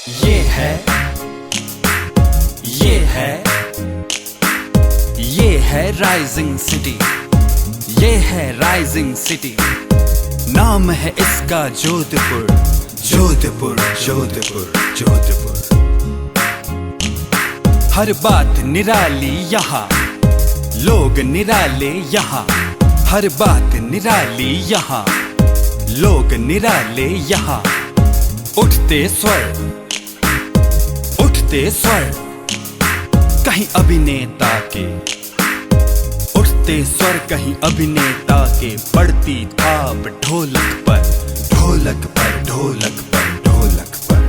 ये है ये है ये है राइजिंग सिटी, ये है राइजिंग सिटी। नाम है इसका जोधपुर, जोधपुर जोधपुर जोधपुर। हर बात निराली यहाँ, लोग निराले यहाँ। हर बात निराली यहाँ, लोग निराले यहाँ। उठते स्वर, उठते स्वर कहीं अभिनेता के, उठते स्वर कहीं अभिनेता के। पड़ती थाप ढोलक पर, ढोलक पर, ढोलक पर, ढोलक पर।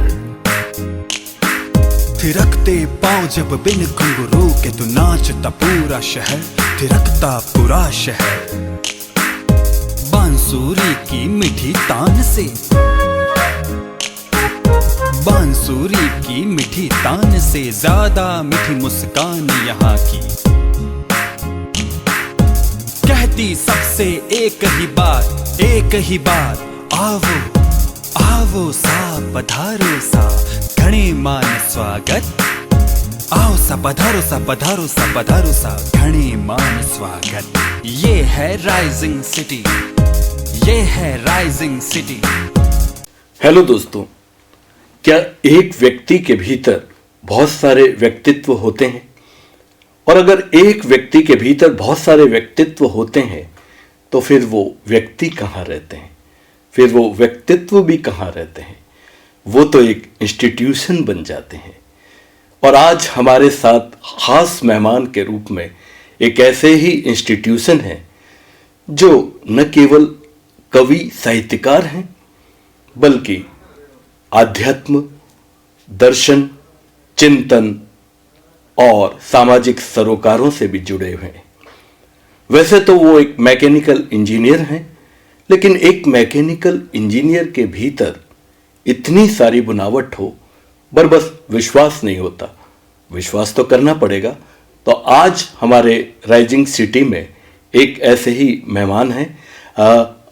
थिरकते पांव जब बिन घुंघरू के, तू नाचता पूरा शहर, थिरकता पूरा शहर। बांसुरी की मीठी तान से, बांसुरी की मीठी तान से ज्यादा मीठी मुस्कान यहाँ की। कहती सबसे एक ही बात, एक ही बात। आवो आवो सा पधारो सा, घणे मान स्वागत। आओ सा पधारो सा, पधारो सा, पधारो सा, घणे मान स्वागत। ये है राइजिंग सिटी, ये है राइजिंग सिटी। हेलो दोस्तों, क्या एक व्यक्ति के भीतर बहुत सारे व्यक्तित्व होते हैं? और अगर एक व्यक्ति के भीतर बहुत सारे व्यक्तित्व होते हैं तो फिर वो व्यक्ति कहाँ रहते हैं, फिर वो व्यक्तित्व भी कहाँ रहते हैं? वो तो एक इंस्टीट्यूशन बन जाते हैं। और आज हमारे साथ खास मेहमान के रूप में एक ऐसे ही इंस्टीट्यूशन है जो न केवल कवि साहित्यकार हैं बल्कि आध्यात्म, दर्शन, चिंतन और सामाजिक सरोकारों से भी जुड़े हुए हैं। वैसे तो वो एक मैकेनिकल इंजीनियर हैं, लेकिन एक मैकेनिकल इंजीनियर के भीतर इतनी सारी बुनावट हो, पर बस विश्वास नहीं होता। विश्वास तो करना पड़ेगा। तो आज हमारे राइजिंग सिटी में एक ऐसे ही मेहमान हैं,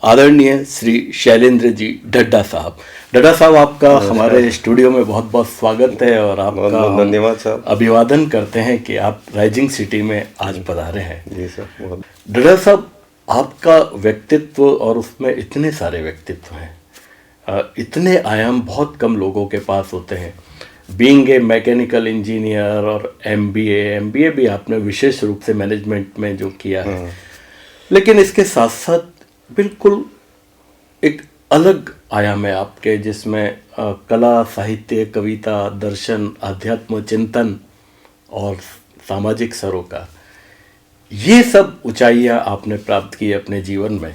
आदरणीय श्री शैलेंद्र जी ढड्डा साहब। ढड्डा साहब, आपका हमारे स्टूडियो में बहुत बहुत स्वागत है और आपका धन्यवाद साहब। अभिवादन करते हैं कि आप राइजिंग सिटी में आज पधारे हैं। जी सर, बहुत। ढड्डा साहब, आपका व्यक्तित्व और उसमें इतने सारे व्यक्तित्व हैं, इतने आयाम बहुत कम लोगों के पास होते हैं। बीइंग ए मैकेनिकल इंजीनियर और एमबीए भी आपने विशेष रूप से मैनेजमेंट में जो किया है, लेकिन इसके साथ साथ बिल्कुल एक अलग आयाम है आपके, जिसमें कला, साहित्य, कविता, दर्शन, अध्यात्म, चिंतन और सामाजिक सरोकार, ये सब ऊंचाइयां आपने प्राप्त की अपने जीवन में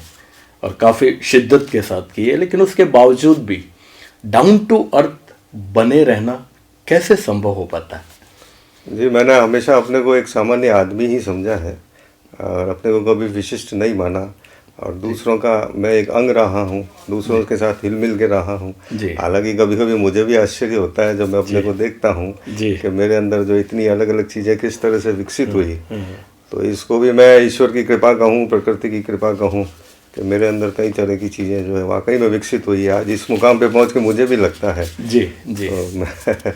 और काफ़ी शिद्दत के साथ की है। लेकिन उसके बावजूद भी डाउन टू अर्थ बने रहना कैसे संभव हो पाता है? जी, मैंने हमेशा अपने को एक सामान्य आदमी ही समझा है और अपने को कभी विशिष्ट नहीं माना। और दूसरों का मैं एक अंग रहा हूँ, दूसरों के साथ हिल मिल के रहा हूँ। हालांकि कभी कभी मुझे भी आश्चर्य होता है जब मैं अपने को देखता हूँ कि मेरे अंदर जो इतनी अलग अलग चीज़ें किस तरह से विकसित हुई। तो इसको भी मैं ईश्वर की कृपा कहूँ, प्रकृति की कृपा कहूँ कि मेरे अंदर कई तरह की चीज़ें जो है वाकई में विकसित हुई है। आज इस मुकाम पे पहुँच के मुझे भी लगता है। जी जी। तो मैं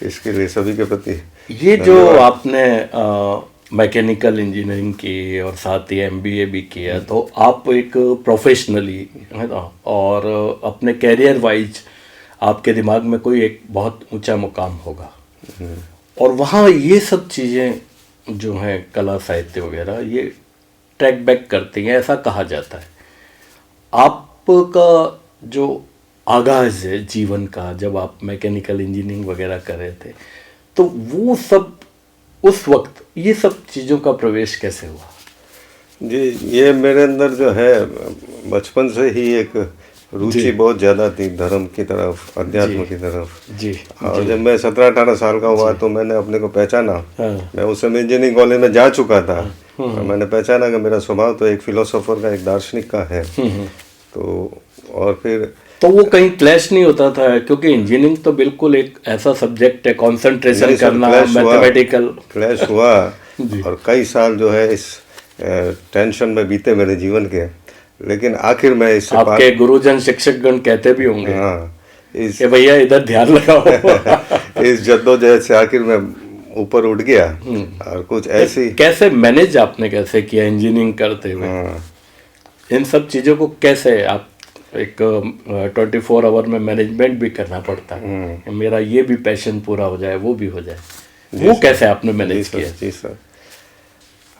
इसके लिए सभी के प्रति ये जो आपने मैकेनिकल इंजीनियरिंग की और साथ ही एमबीए भी किया, तो आप एक प्रोफेशनली, है ना, और अपने कैरियर वाइज आपके दिमाग में कोई एक बहुत ऊंचा मुकाम होगा और वहाँ ये सब चीज़ें जो हैं, कला, साहित्य वगैरह, ये ट्रैक बैक करती हैं, ऐसा कहा जाता है। आपका जो आगाज़ है जीवन का, जब आप मैकेनिकल इंजीनियरिंग वगैरह कर रहे थे, तो वो सब उस वक्त ये सब चीज़ों का प्रवेश कैसे हुआ? जी, ये मेरे अंदर जो है बचपन से ही एक रुचि बहुत ज़्यादा थी धर्म की तरफ, अध्यात्म की तरफ। जी। और जब मैं 17-18 साल का हुआ तो मैंने अपने को पहचाना। मैं उस समय इंजीनियरिंग कॉलेज में जा चुका था और मैंने पहचाना कि मेरा स्वभाव तो एक फिलोसोफर का, एक दार्शनिक का है। तो और फिर तो वो कहीं क्लैश नहीं होता था, क्योंकि इंजीनियरिंग तो बिल्कुल एक ऐसा सब्जेक्ट है, कंसंट्रेशन करना, मैथमेटिकल। क्लैश हुआ और कई साल जो है इस टेंशन में बीते मेरे जीवन के। लेकिन आखिर में इससे आपके गुरुजन शिक्षकगण कहते भी होंगे हाँ, कि भैया इधर ध्यान लगाओ। इस जद्दोजहद से आखिर मैं ऊपर उठ गया और कुछ ऐसी। कैसे मैनेज आपने कैसे किया इंजीनियरिंग करते हुए? इन सब चीज़ों को कैसे आप एक 24 आवर में मैनेजमेंट भी करना पड़ता है, मेरा ये भी पैशन पूरा हो जाए वो भी हो जाए, वो कैसे आपने मैनेज किया? जी सर,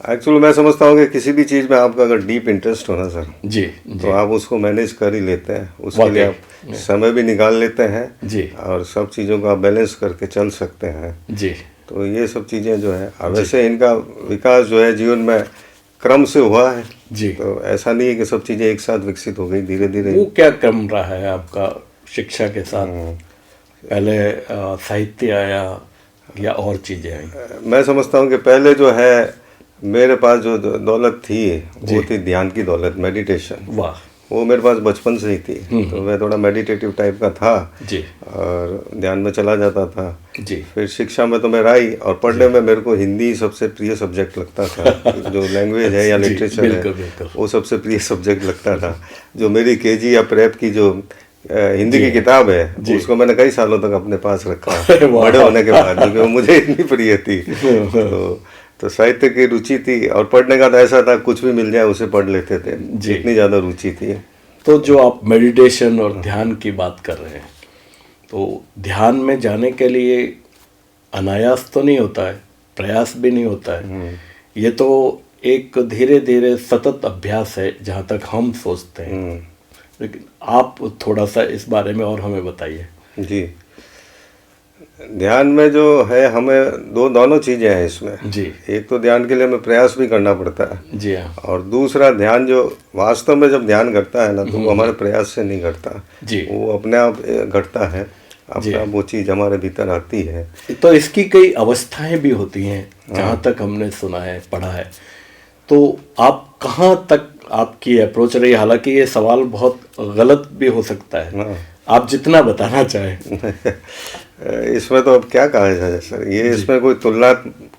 एक्चुअली मैं समझता हूँ कि किसी भी चीज़ में आपका अगर डीप इंटरेस्ट हो ना सर, जी, तो आप उसको मैनेज कर ही लेते हैं, उसके लिए आप समय भी निकाल लेते हैं जी, और सब चीज़ों को आप बैलेंस करके चल सकते हैं जी। तो ये सब चीज़ें जो है, और वैसे इनका विकास जो है जीवन में क्रम से हुआ है जी। तो ऐसा नहीं है कि सब चीज़ें एक साथ विकसित हो गई, धीरे धीरे। वो क्या क्रम रहा है आपका शिक्षा के साथ? पहले साहित्य आया या और चीज़ें आई? मैं समझता हूँ कि पहले जो है मेरे पास जो दौलत थी वो थी ध्यान की दौलत, मेडिटेशन। वाह। वो मेरे पास बचपन से ही थी, तो मैं थोड़ा मेडिटेटिव टाइप का था जी, और ध्यान में चला जाता था जी। फिर शिक्षा में तो मैं रहा ही, और पढ़ने में मेरे को हिंदी सबसे प्रिय सब्जेक्ट लगता था जो लैंग्वेज है या लिटरेचर है वो सबसे प्रिय सब्जेक्ट लगता था। जो मेरी केजी या प्रेप की जो हिंदी की किताब है उसको मैंने कई सालों तक अपने पास रखा बड़े होने के बाद, क्योंकि वो मुझे इतनी प्रिय थी। तो साहित्य की रुचि थी, और पढ़ने का तो ऐसा था कुछ भी मिल जाए उसे पढ़ लेते थे, इतनी ज़्यादा रुचि थी। तो जो आप मेडिटेशन और ध्यान की बात कर रहे हैं, तो ध्यान में जाने के लिए अनायास तो नहीं होता है, प्रयास भी नहीं होता है, ये तो एक धीरे धीरे सतत अभ्यास है जहाँ तक हम सोचते हैं। लेकिन आप थोड़ा सा इस बारे में और हमें बताइए। जी, ध्यान में जो है हमें दोनों चीज़ें हैं इसमें जी। एक तो ध्यान के लिए हमें प्रयास भी करना पड़ता है जी हाँ। और दूसरा ध्यान जो वास्तव में जब ध्यान घटता है ना तो वो हमारे प्रयास से नहीं घटता जी, वो अपने आप घटता है, अपने आप वो चीज़ हमारे भीतर आती है। तो इसकी कई अवस्थाएं भी होती हैं जहाँ तक हमने सुना है, पढ़ा है। तो आप कहाँ तक आपकी अप्रोच रही? हालांकि ये सवाल बहुत गलत भी हो सकता है, आप जितना बताना चाहें। इसमें तो अब क्या कहा जाए सर, ये इसमें कोई तुलना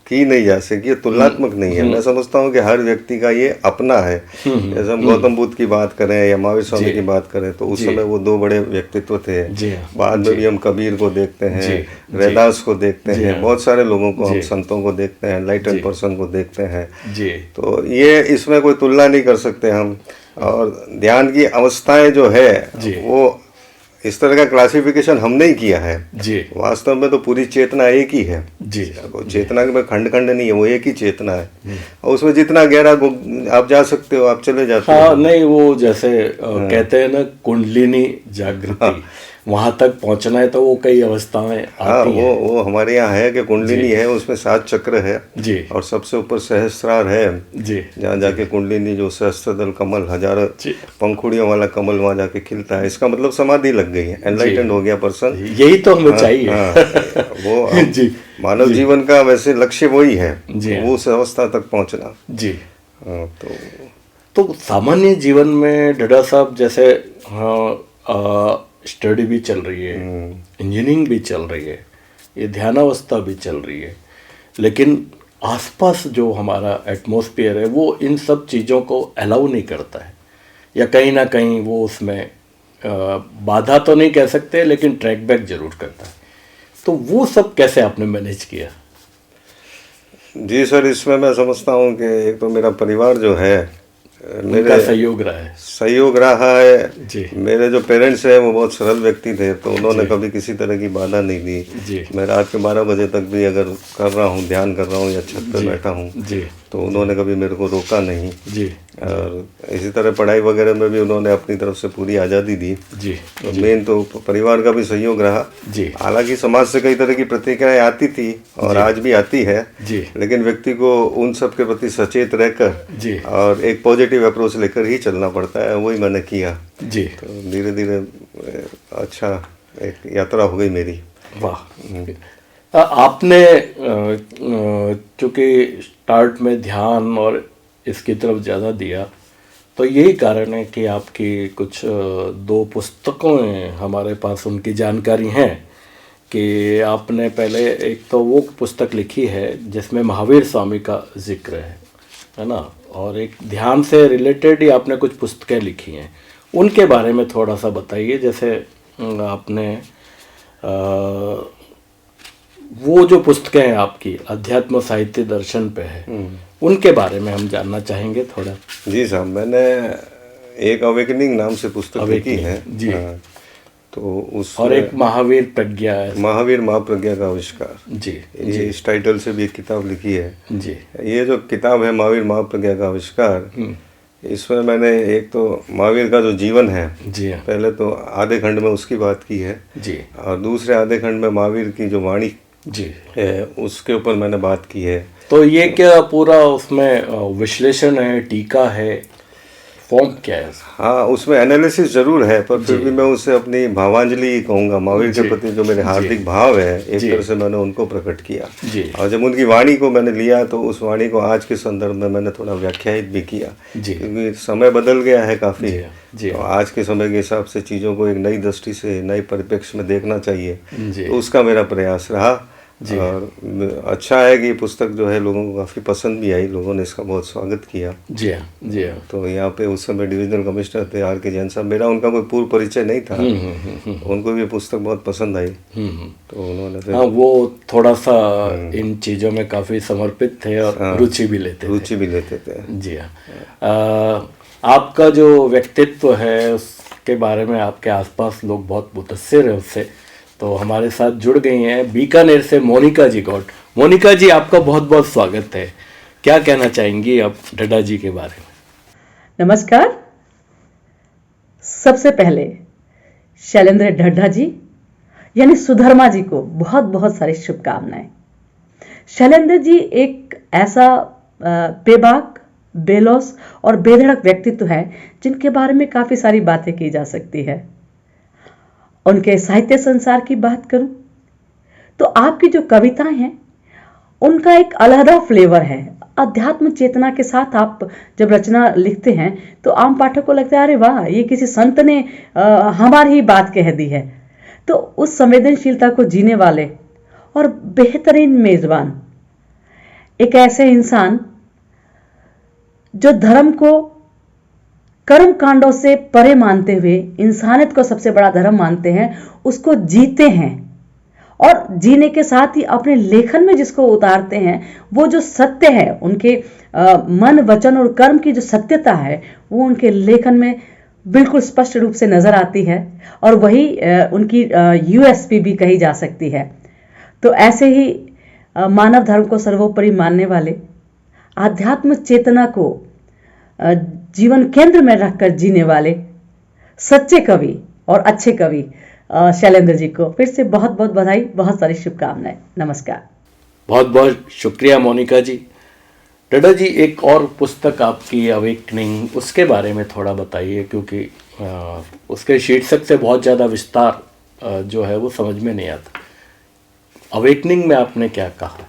की नहीं जा सकती, ये तुलनात्मक नहीं है। मैं समझता हूँ कि हर व्यक्ति का ये अपना है। जैसे हम गौतम बुद्ध की बात करें या महावीर स्वामी की बात करें तो उस समय वो दो बड़े व्यक्तित्व थे। बाद में भी हम कबीर को देखते हैं, रैदास को देखते हैं, बहुत सारे लोगों को हम संतों को देखते हैं, लाइटेंड पर्सन को देखते हैं। तो ये इसमें कोई तुलना नहीं कर सकते हम। और ध्यान की अवस्थाएं जो है वो इस तरह का क्लासिफिकेशन हमने ही किया है जी। वास्तव में तो पूरी चेतना एक ही है जी। चेतना में खंड खंड नहीं है, वो एक ही चेतना है और उसमें जितना गहरा आप जा सकते हो आप चले जाते हो। हाँ, नहीं वो जैसे कहते हैं ना कुंडलिनी जागृति, वहाँ तक पहुँचना है तो वो कई अवस्थाएं आती हैं। वो हमारे यहाँ है कि कुंडलिनी है, उसमें 7 चक्र है जी। और सबसे ऊपर सहस्त्रार है जी। जहाँ जाके कुंडलिनी जो सहस्त्रदल कमल, हजारों पंखुड़ियों वाला कमल वहाँ जाके खिलता है। इसका मतलब समाधि लग गई है, एनलाइटेंड हो गया पर्सन। यही तो हमें चाहिए। वो जी। मानव जीवन का वैसे लक्ष्य वही है, वो उस अवस्था तक पहुँचना। जी। तो सामान्य जीवन में ढड्डा साहब जैसे स्टडी भी चल रही है, इंजीनियरिंग भी चल रही है, ये ध्यानावस्था भी चल रही है, लेकिन आसपास जो हमारा एटमॉस्फेयर है वो इन सब चीज़ों को अलाउ नहीं करता है, या कहीं ना कहीं वो उसमें बाधा तो नहीं कह सकते लेकिन ट्रैक बैक जरूर करता है। तो वो सब कैसे आपने मैनेज किया? जी सर, इसमें मैं समझता हूँ कि एक तो मेरा परिवार जो है मेरा सहयोग रहा है जी। मेरे जो पेरेंट्स हैं वो बहुत सरल व्यक्ति थे, तो उन्होंने कभी किसी तरह की बाधा नहीं दी। मैं रात के 12 बजे तक भी अगर कर रहा हूँ, ध्यान कर रहा हूँ या छत पर बैठा हूँ तो उन्होंने कभी मेरे को रोका नहीं जी। और इसी तरह पढ़ाई वगैरह में भी उन्होंने अपनी तरफ से पूरी आज़ादी दी जी। तो मेन तो परिवार का भी सहयोग रहा जी। हालांकि समाज से कई तरह की प्रतिक्रियाएं आती थी और आज भी आती है जी। लेकिन व्यक्ति को उन सब के प्रति सचेत रहकर जी। और एक पॉजिटिव अप्रोच लेकर ही चलना पड़ता है, वही मैंने किया जी। तो धीरे धीरे अच्छा एक यात्रा हो गई मेरी। वाह। आपने चूँकि स्टार्ट में ध्यान और इसकी तरफ ज़्यादा दिया, तो यही कारण है कि आपकी कुछ 2 पुस्तकें हमारे पास उनकी जानकारी हैं कि आपने पहले एक तो वो पुस्तक लिखी है जिसमें महावीर स्वामी का जिक्र है ना, और एक ध्यान से रिलेटेड ही आपने कुछ पुस्तकें लिखी हैं, उनके बारे में थोड़ा सा बताइए। जैसे आपने वो जो पुस्तकें हैं आपकी अध्यात्म साहित्य दर्शन पे है, उनके बारे में हम जानना चाहेंगे थोड़ा। जी साहब, मैंने एक अवेकनिंग नाम से पुस्तक लिखी है जी। हाँ, तो उस और एक महावीर प्रज्ञा है। महावीर महाप्रज्ञा का आविष्कार, जी ये इस टाइटल से भी एक किताब लिखी है। जी। ये जो किताब है महावीर महाप्रज्ञा का आविष्कार, इसमें मैंने एक तो महावीर का जो जीवन है, जी हाँ। पहले तो आधे खंड में उसकी बात की है जी। और दूसरे आधे खंड में महावीर की जो वाणी जी है उसके ऊपर मैंने बात की है। तो ये क्या पूरा उसमें विश्लेषण है, टीका है, फॉर्म क्या है? हाँ, उसमें एनालिसिस जरूर है, पर फिर भी मैं उसे अपनी भावांजलि ही कहूँगा। महावीर के प्रति जो मेरे हार्दिक भाव है, एक तरह से मैंने उनको प्रकट किया। जी। और जब उनकी वाणी को मैंने लिया तो उस वाणी को आज के संदर्भ में मैंने थोड़ा व्याख्यायित भी किया, जी। क्योंकि समय बदल गया है काफ़ी। जी। तो आज के समय के हिसाब से चीज़ों को एक नई दृष्टि से, नए परिप्रेक्ष्य में देखना चाहिए, जी। तो उसका मेरा प्रयास रहा। और अच्छा है कि ये पुस्तक जो है लोगों को काफ़ी पसंद भी आई, लोगों ने इसका बहुत स्वागत किया। जी हाँ, जी हाँ। तो यहाँ पे उस समय डिविजनल कमिश्नर थे आर के जैन साहब, मेरा उनका कोई पूर्व परिचय नहीं था। उनको भी ये पुस्तक बहुत पसंद आई, तो उन्होंने फिर हाँ, वो थोड़ा सा इन चीज़ों में काफ़ी समर्पित थे और रुचि भी लेते थे। जी हाँ। आपका जो व्यक्तित्व है उसके बारे में आपके आसपास लोग बहुत मुतस्सिर है उससे, तो हमारे साथ जुड़ गई हैं बीकानेर से मोनिका जी गौड। मोनिका जी, आपका बहुत बहुत स्वागत है। क्या कहना चाहेंगी आप ढड्ढा जी के बारे में? नमस्कार। सबसे पहले शैलेंद्र ढड्ढा जी यानी सुधर्मा जी को बहुत बहुत सारी शुभकामनाएं। शैलेंद्र जी एक ऐसा बेबाक, बेलौस और बेधड़क व्यक्तित्व है जिनके बारे में काफी सारी बातें की जा सकती है। उनके साहित्य संसार की बात करूं तो आपकी जो कविताएं हैं उनका एक अलहदा फ्लेवर है। अध्यात्म चेतना के साथ आप जब रचना लिखते हैं तो आम पाठक को लगता है अरे वाह, ये किसी संत ने हमारी ही बात कह दी है। तो उस संवेदनशीलता को जीने वाले और बेहतरीन मेजबान, एक ऐसे इंसान जो धर्म को कर्म कांडों से परे मानते हुए इंसानियत को सबसे बड़ा धर्म मानते हैं, उसको जीते हैं और जीने के साथ ही अपने लेखन में जिसको उतारते हैं, वो जो सत्य है उनके मन, वचन और कर्म की जो सत्यता है वो उनके लेखन में बिल्कुल स्पष्ट रूप से नजर आती है और वही उनकी यूएसपी भी कही जा सकती है। तो ऐसे ही मानव धर्म को सर्वोपरि मानने वाले, आध्यात्म चेतना को जीवन केंद्र में रखकर जीने वाले सच्चे कवि और अच्छे कवि शैलेंद्र जी को फिर से बहुत बहुत बधाई, बहुत सारी शुभकामनाएं। नमस्कार। बहुत बहुत शुक्रिया मोनिका जी। ढड्ढा जी, एक और पुस्तक आपकी अवेकनिंग, उसके बारे में थोड़ा बताइए, क्योंकि उसके शीर्षक से बहुत ज़्यादा विस्तार जो है वो समझ में नहीं आता। अवेकनिंग में आपने क्या कहा?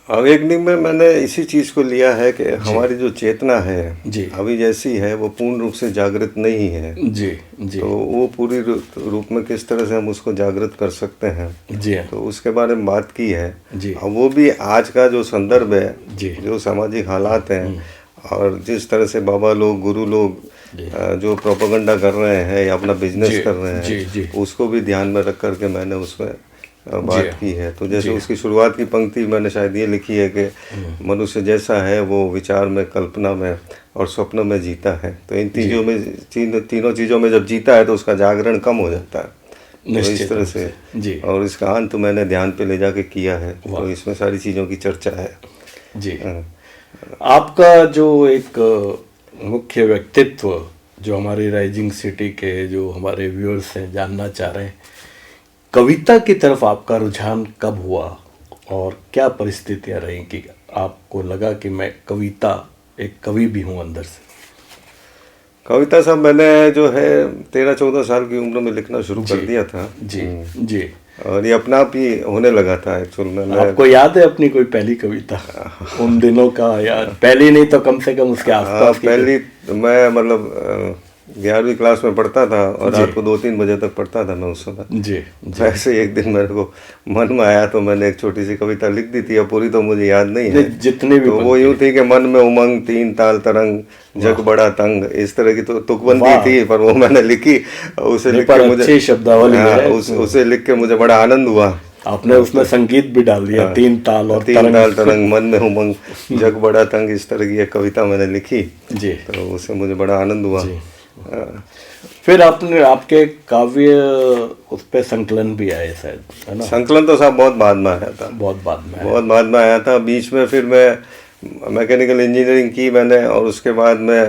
अवेकनिंग में मैंने इसी चीज़ को लिया है कि हमारी जो चेतना है जी, अभी जैसी है वो पूर्ण रूप से जागृत नहीं है। जी जी। तो वो पूरी रूप में किस तरह से हम उसको जागृत कर सकते हैं, जी, तो उसके बारे में बात की है जी। और वो भी आज का जो संदर्भ है जी, जो सामाजिक हालात हैं और जिस तरह से बाबा लोग, गुरु लोग जो प्रोपेगेंडा कर रहे हैं या अपना बिजनेस कर रहे हैं, उसको भी ध्यान में रख करके मैंने उसमें बात की है। तो जैसे उसकी शुरुआत की पंक्ति मैंने शायद ये लिखी है कि मनुष्य जैसा है वो विचार में, कल्पना में और स्वप्न में जीता है। तो इन चीज़ों में, तीनों चीज़ों में जब जीता है तो उसका जागरण कम हो जाता है। तो इस तरह से जी। और इसका अंत मैंने ध्यान पे ले जाके किया है, तो इसमें सारी चीज़ों की चर्चा है। जी। आपका जो एक मुख्य व्यक्तित्व जो हमारी राइजिंग सिटी के जो हमारे व्यूअर्स हैं जानना चाह रहे हैं, कविता की तरफ आपका रुझान कब हुआ और क्या परिस्थितियां रही कि आपको लगा कि मैं कविता, एक कवि भी हूँ अंदर से? कविता साहब मैंने जो है 13-14 साल की उम्र में लिखना शुरू कर दिया था। जी जी। और ये अपना आप ही होने लगा था एक्चुअल में। आपको याद है अपनी कोई पहली कविता उन दिनों का? यार पहली नहीं तो कम से कम उसके आसपास की। पहली मैं मतलब 11वीं क्लास में पढ़ता था और रात को 2-3 बजे तक पढ़ता था मैं उस समय। जी। वैसे एक दिन मेरे को मन में आया तो मैंने एक छोटी सी कविता लिख दी थी, अब पूरी तो मुझे याद नहीं है जितनी भी। तो वो यूं थी कि मन में उमंग, 3 ताल तरंग, जग बड़ा तंग, इस तरह की तो तुकबंदी थी, पर वो मैंने लिखी। उसे लिख के मुझे शब्दावली है। उसे लिख के मुझे बड़ा आनंद हुआ आपने उसमें संगीत भी डाल दिया, तीन ताल और तीन ताल तरंग मन में उमंग जग बड़ा तंग, इस तरह की एक कविता मैंने लिखी जी। तो उससे मुझे बड़ा आनंद हुआ। फिर आपने आपके काव्य उस पे संकलन भी आए शायद, है ना? संकलन तो साहब बहुत बाद में आया था, बहुत बाद में बहुत बाद में आया था। बीच में फिर मैं मैकेनिकल इंजीनियरिंग की मैंने, और उसके बाद मैं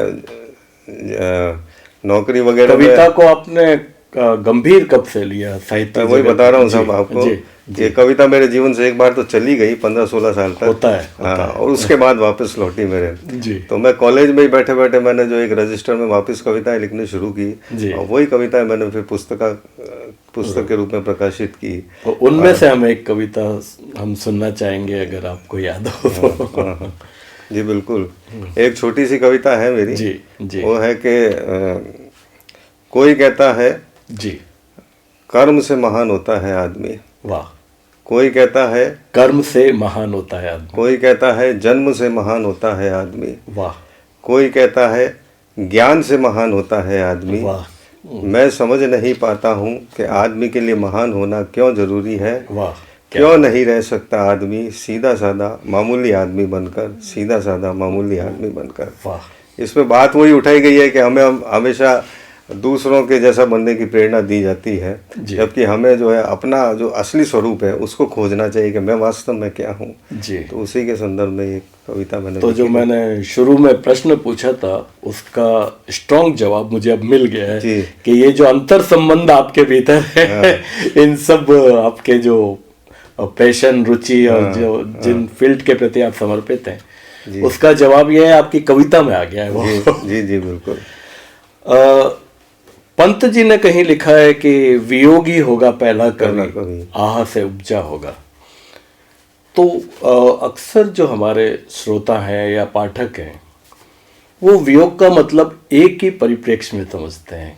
नौकरी वगैरह। कविता को आपने गंभीर कब से लिया साहित्य? वही बता रहा हूँ साहब आपको, ये कविता मेरे जीवन से एक बार तो चली गई 15-16 साल तक, होता है। हाँ, और उसके बाद वापस लौटी मेरे जी। तो मैं कॉलेज में ही बैठे बैठे मैंने जो एक रजिस्टर में वापस कविताएं लिखनी शुरू की, और वही कविताएं मैंने फिर पुस्तक के रूप में प्रकाशित की। तो उनमें से हम एक कविता हम सुनना चाहेंगे अगर आपको याद हो तो। जी बिल्कुल, एक छोटी सी कविता है मेरी जी। वो है कि कोई कहता है जी, कर्म से महान होता है आदमी। वाह। कोई कहता है कर्म से महान होता है आदमी। कोई कहता है जन्म से महान होता है आदमी। वाह। कोई कहता है ज्ञान से महान होता है आदमी। वाह। मैं समझ नहीं पाता हूँ कि आदमी के लिए महान होना क्यों जरूरी है। वाह। क्यों नहीं रह सकता आदमी सीधा साधा मामूली आदमी बनकर, सीधा साधा मामूली आदमी बनकर। वाह। इसमें बात वही उठाई गई है कि हमें हमेशा दूसरों के जैसा बनने की प्रेरणा दी जाती है, जबकि हमें जो है अपना जो असली स्वरूप है उसको खोजना चाहिए कि मैं वास्तव में क्या हूँ जी। तो उसी के संदर्भ में एक कविता मैंने तो जो मैंने शुरू में प्रश्न पूछा था उसका स्ट्रॉन्ग जवाब मुझे अब मिल गया है कि ये जो अंतर संबंध आपके भीतर है इन सब आपके जो पैशन, रुचि और जो जिन फील्ड के प्रति आप समर्पित हैं उसका जवाब ये है आपकी कविता में आ गया है वो। जी जी बिल्कुल। पंत जी ने कहीं लिखा है कि वियोगी होगा पहला कवि, आह से उपजा होगा। तो अक्सर जो हमारे श्रोता हैं या पाठक हैं वो वियोग का मतलब एक ही परिप्रेक्ष्य में समझते हैं,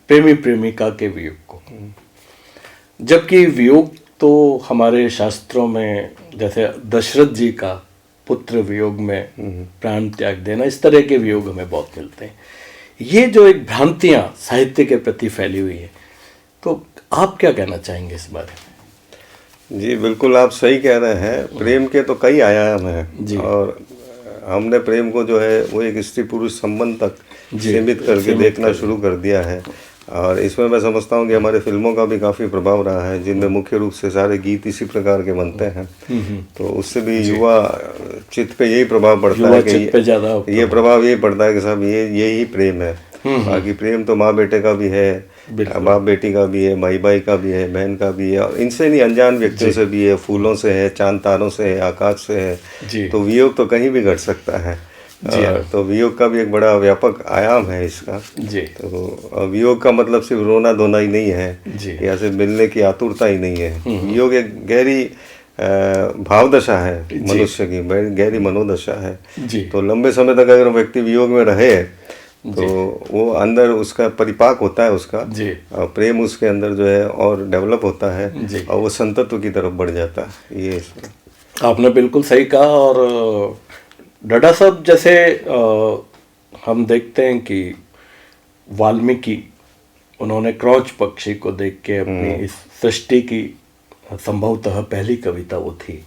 प्रेमी प्रेमिका के वियोग को, जबकि वियोग तो हमारे शास्त्रों में जैसे दशरथ जी का पुत्र वियोग में प्राण त्याग देना, इस तरह के वियोग हमें बहुत मिलते हैं। ये जो एक भ्रांतियां साहित्य के प्रति फैली हुई है, तो आप क्या कहना चाहेंगे इस बारे में? जी बिल्कुल, आप सही कह रहे हैं। प्रेम के तो कई आयाम हैं और हमने प्रेम को जो है वो एक स्त्री पुरुष संबंध तक सीमित करके देखना शुरू कर दिया है। और इसमें मैं समझता हूँ कि हमारे फिल्मों का भी काफ़ी प्रभाव रहा है, जिनमें मुख्य रूप से सारे गीत इसी प्रकार के बनते हैं। तो उससे भी युवा चित्त पे यही प्रभाव पड़ता है कि ये प्रभाव यही पड़ता है कि साहब यही प्रेम है। बाकी प्रेम तो माँ बेटे का भी है, बाप बेटी का भी है, भाई भाई का भी है, बहन का भी है, और इनसे नहीं अनजान व्यक्तियों से भी है, फूलों से है, चांद तारों से है, आकाश से है। तो वियोग तो कहीं भी घट सकता है। तो वियोग का भी एक बड़ा व्यापक आयाम है इसका जी। तो वियोग का मतलब सिर्फ रोना धोना ही नहीं है या सिर्फ मिलने की आतुरता ही नहीं है। वियोग एक गहरी भावदशा है, मनुष्य की गहरी मनोदशा है। तो लंबे समय तक अगर व्यक्ति वियोग में रहे तो वो अंदर उसका परिपाक होता है उसका प्रेम उसके अंदर जो है और डेवलप होता है और वो संतत्व की तरफ बढ़ जाता है। ये आपने बिल्कुल सही कहा। और डाडा साहब जैसे हम देखते हैं कि वाल्मीकि उन्होंने क्रौच पक्षी को देख के अपनी इस सृष्टि की संभवतः पहली कविता वो थी।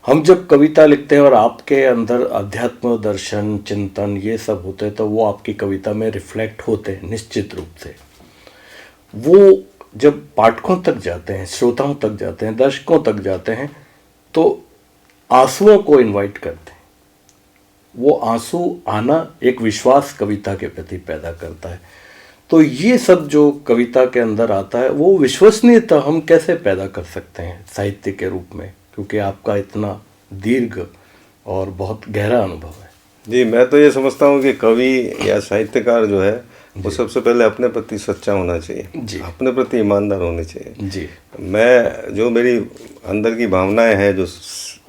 हम जब कविता लिखते हैं और आपके अंदर अध्यात्म दर्शन चिंतन ये सब होते हैं तो वो आपकी कविता में रिफ्लेक्ट होते हैं निश्चित रूप से। वो जब पाठकों तक जाते हैं, श्रोताओं तक जाते हैं, दर्शकों तक जाते हैं तो आंसुओं को इनवाइट करते हैं। वो आंसू आना एक विश्वास कविता के प्रति पैदा करता है। तो ये सब जो कविता के अंदर आता है वो विश्वसनीयता हम कैसे पैदा कर सकते हैं साहित्य के रूप में, क्योंकि आपका इतना दीर्घ और बहुत गहरा अनुभव है। जी, मैं तो ये समझता हूँ कि कवि या साहित्यकार जो है वो सबसे पहले अपने प्रति सच्चा होना चाहिए, अपने प्रति ईमानदार होने चाहिए जी। मैं जो मेरी अंदर की भावनाएं हैं, जो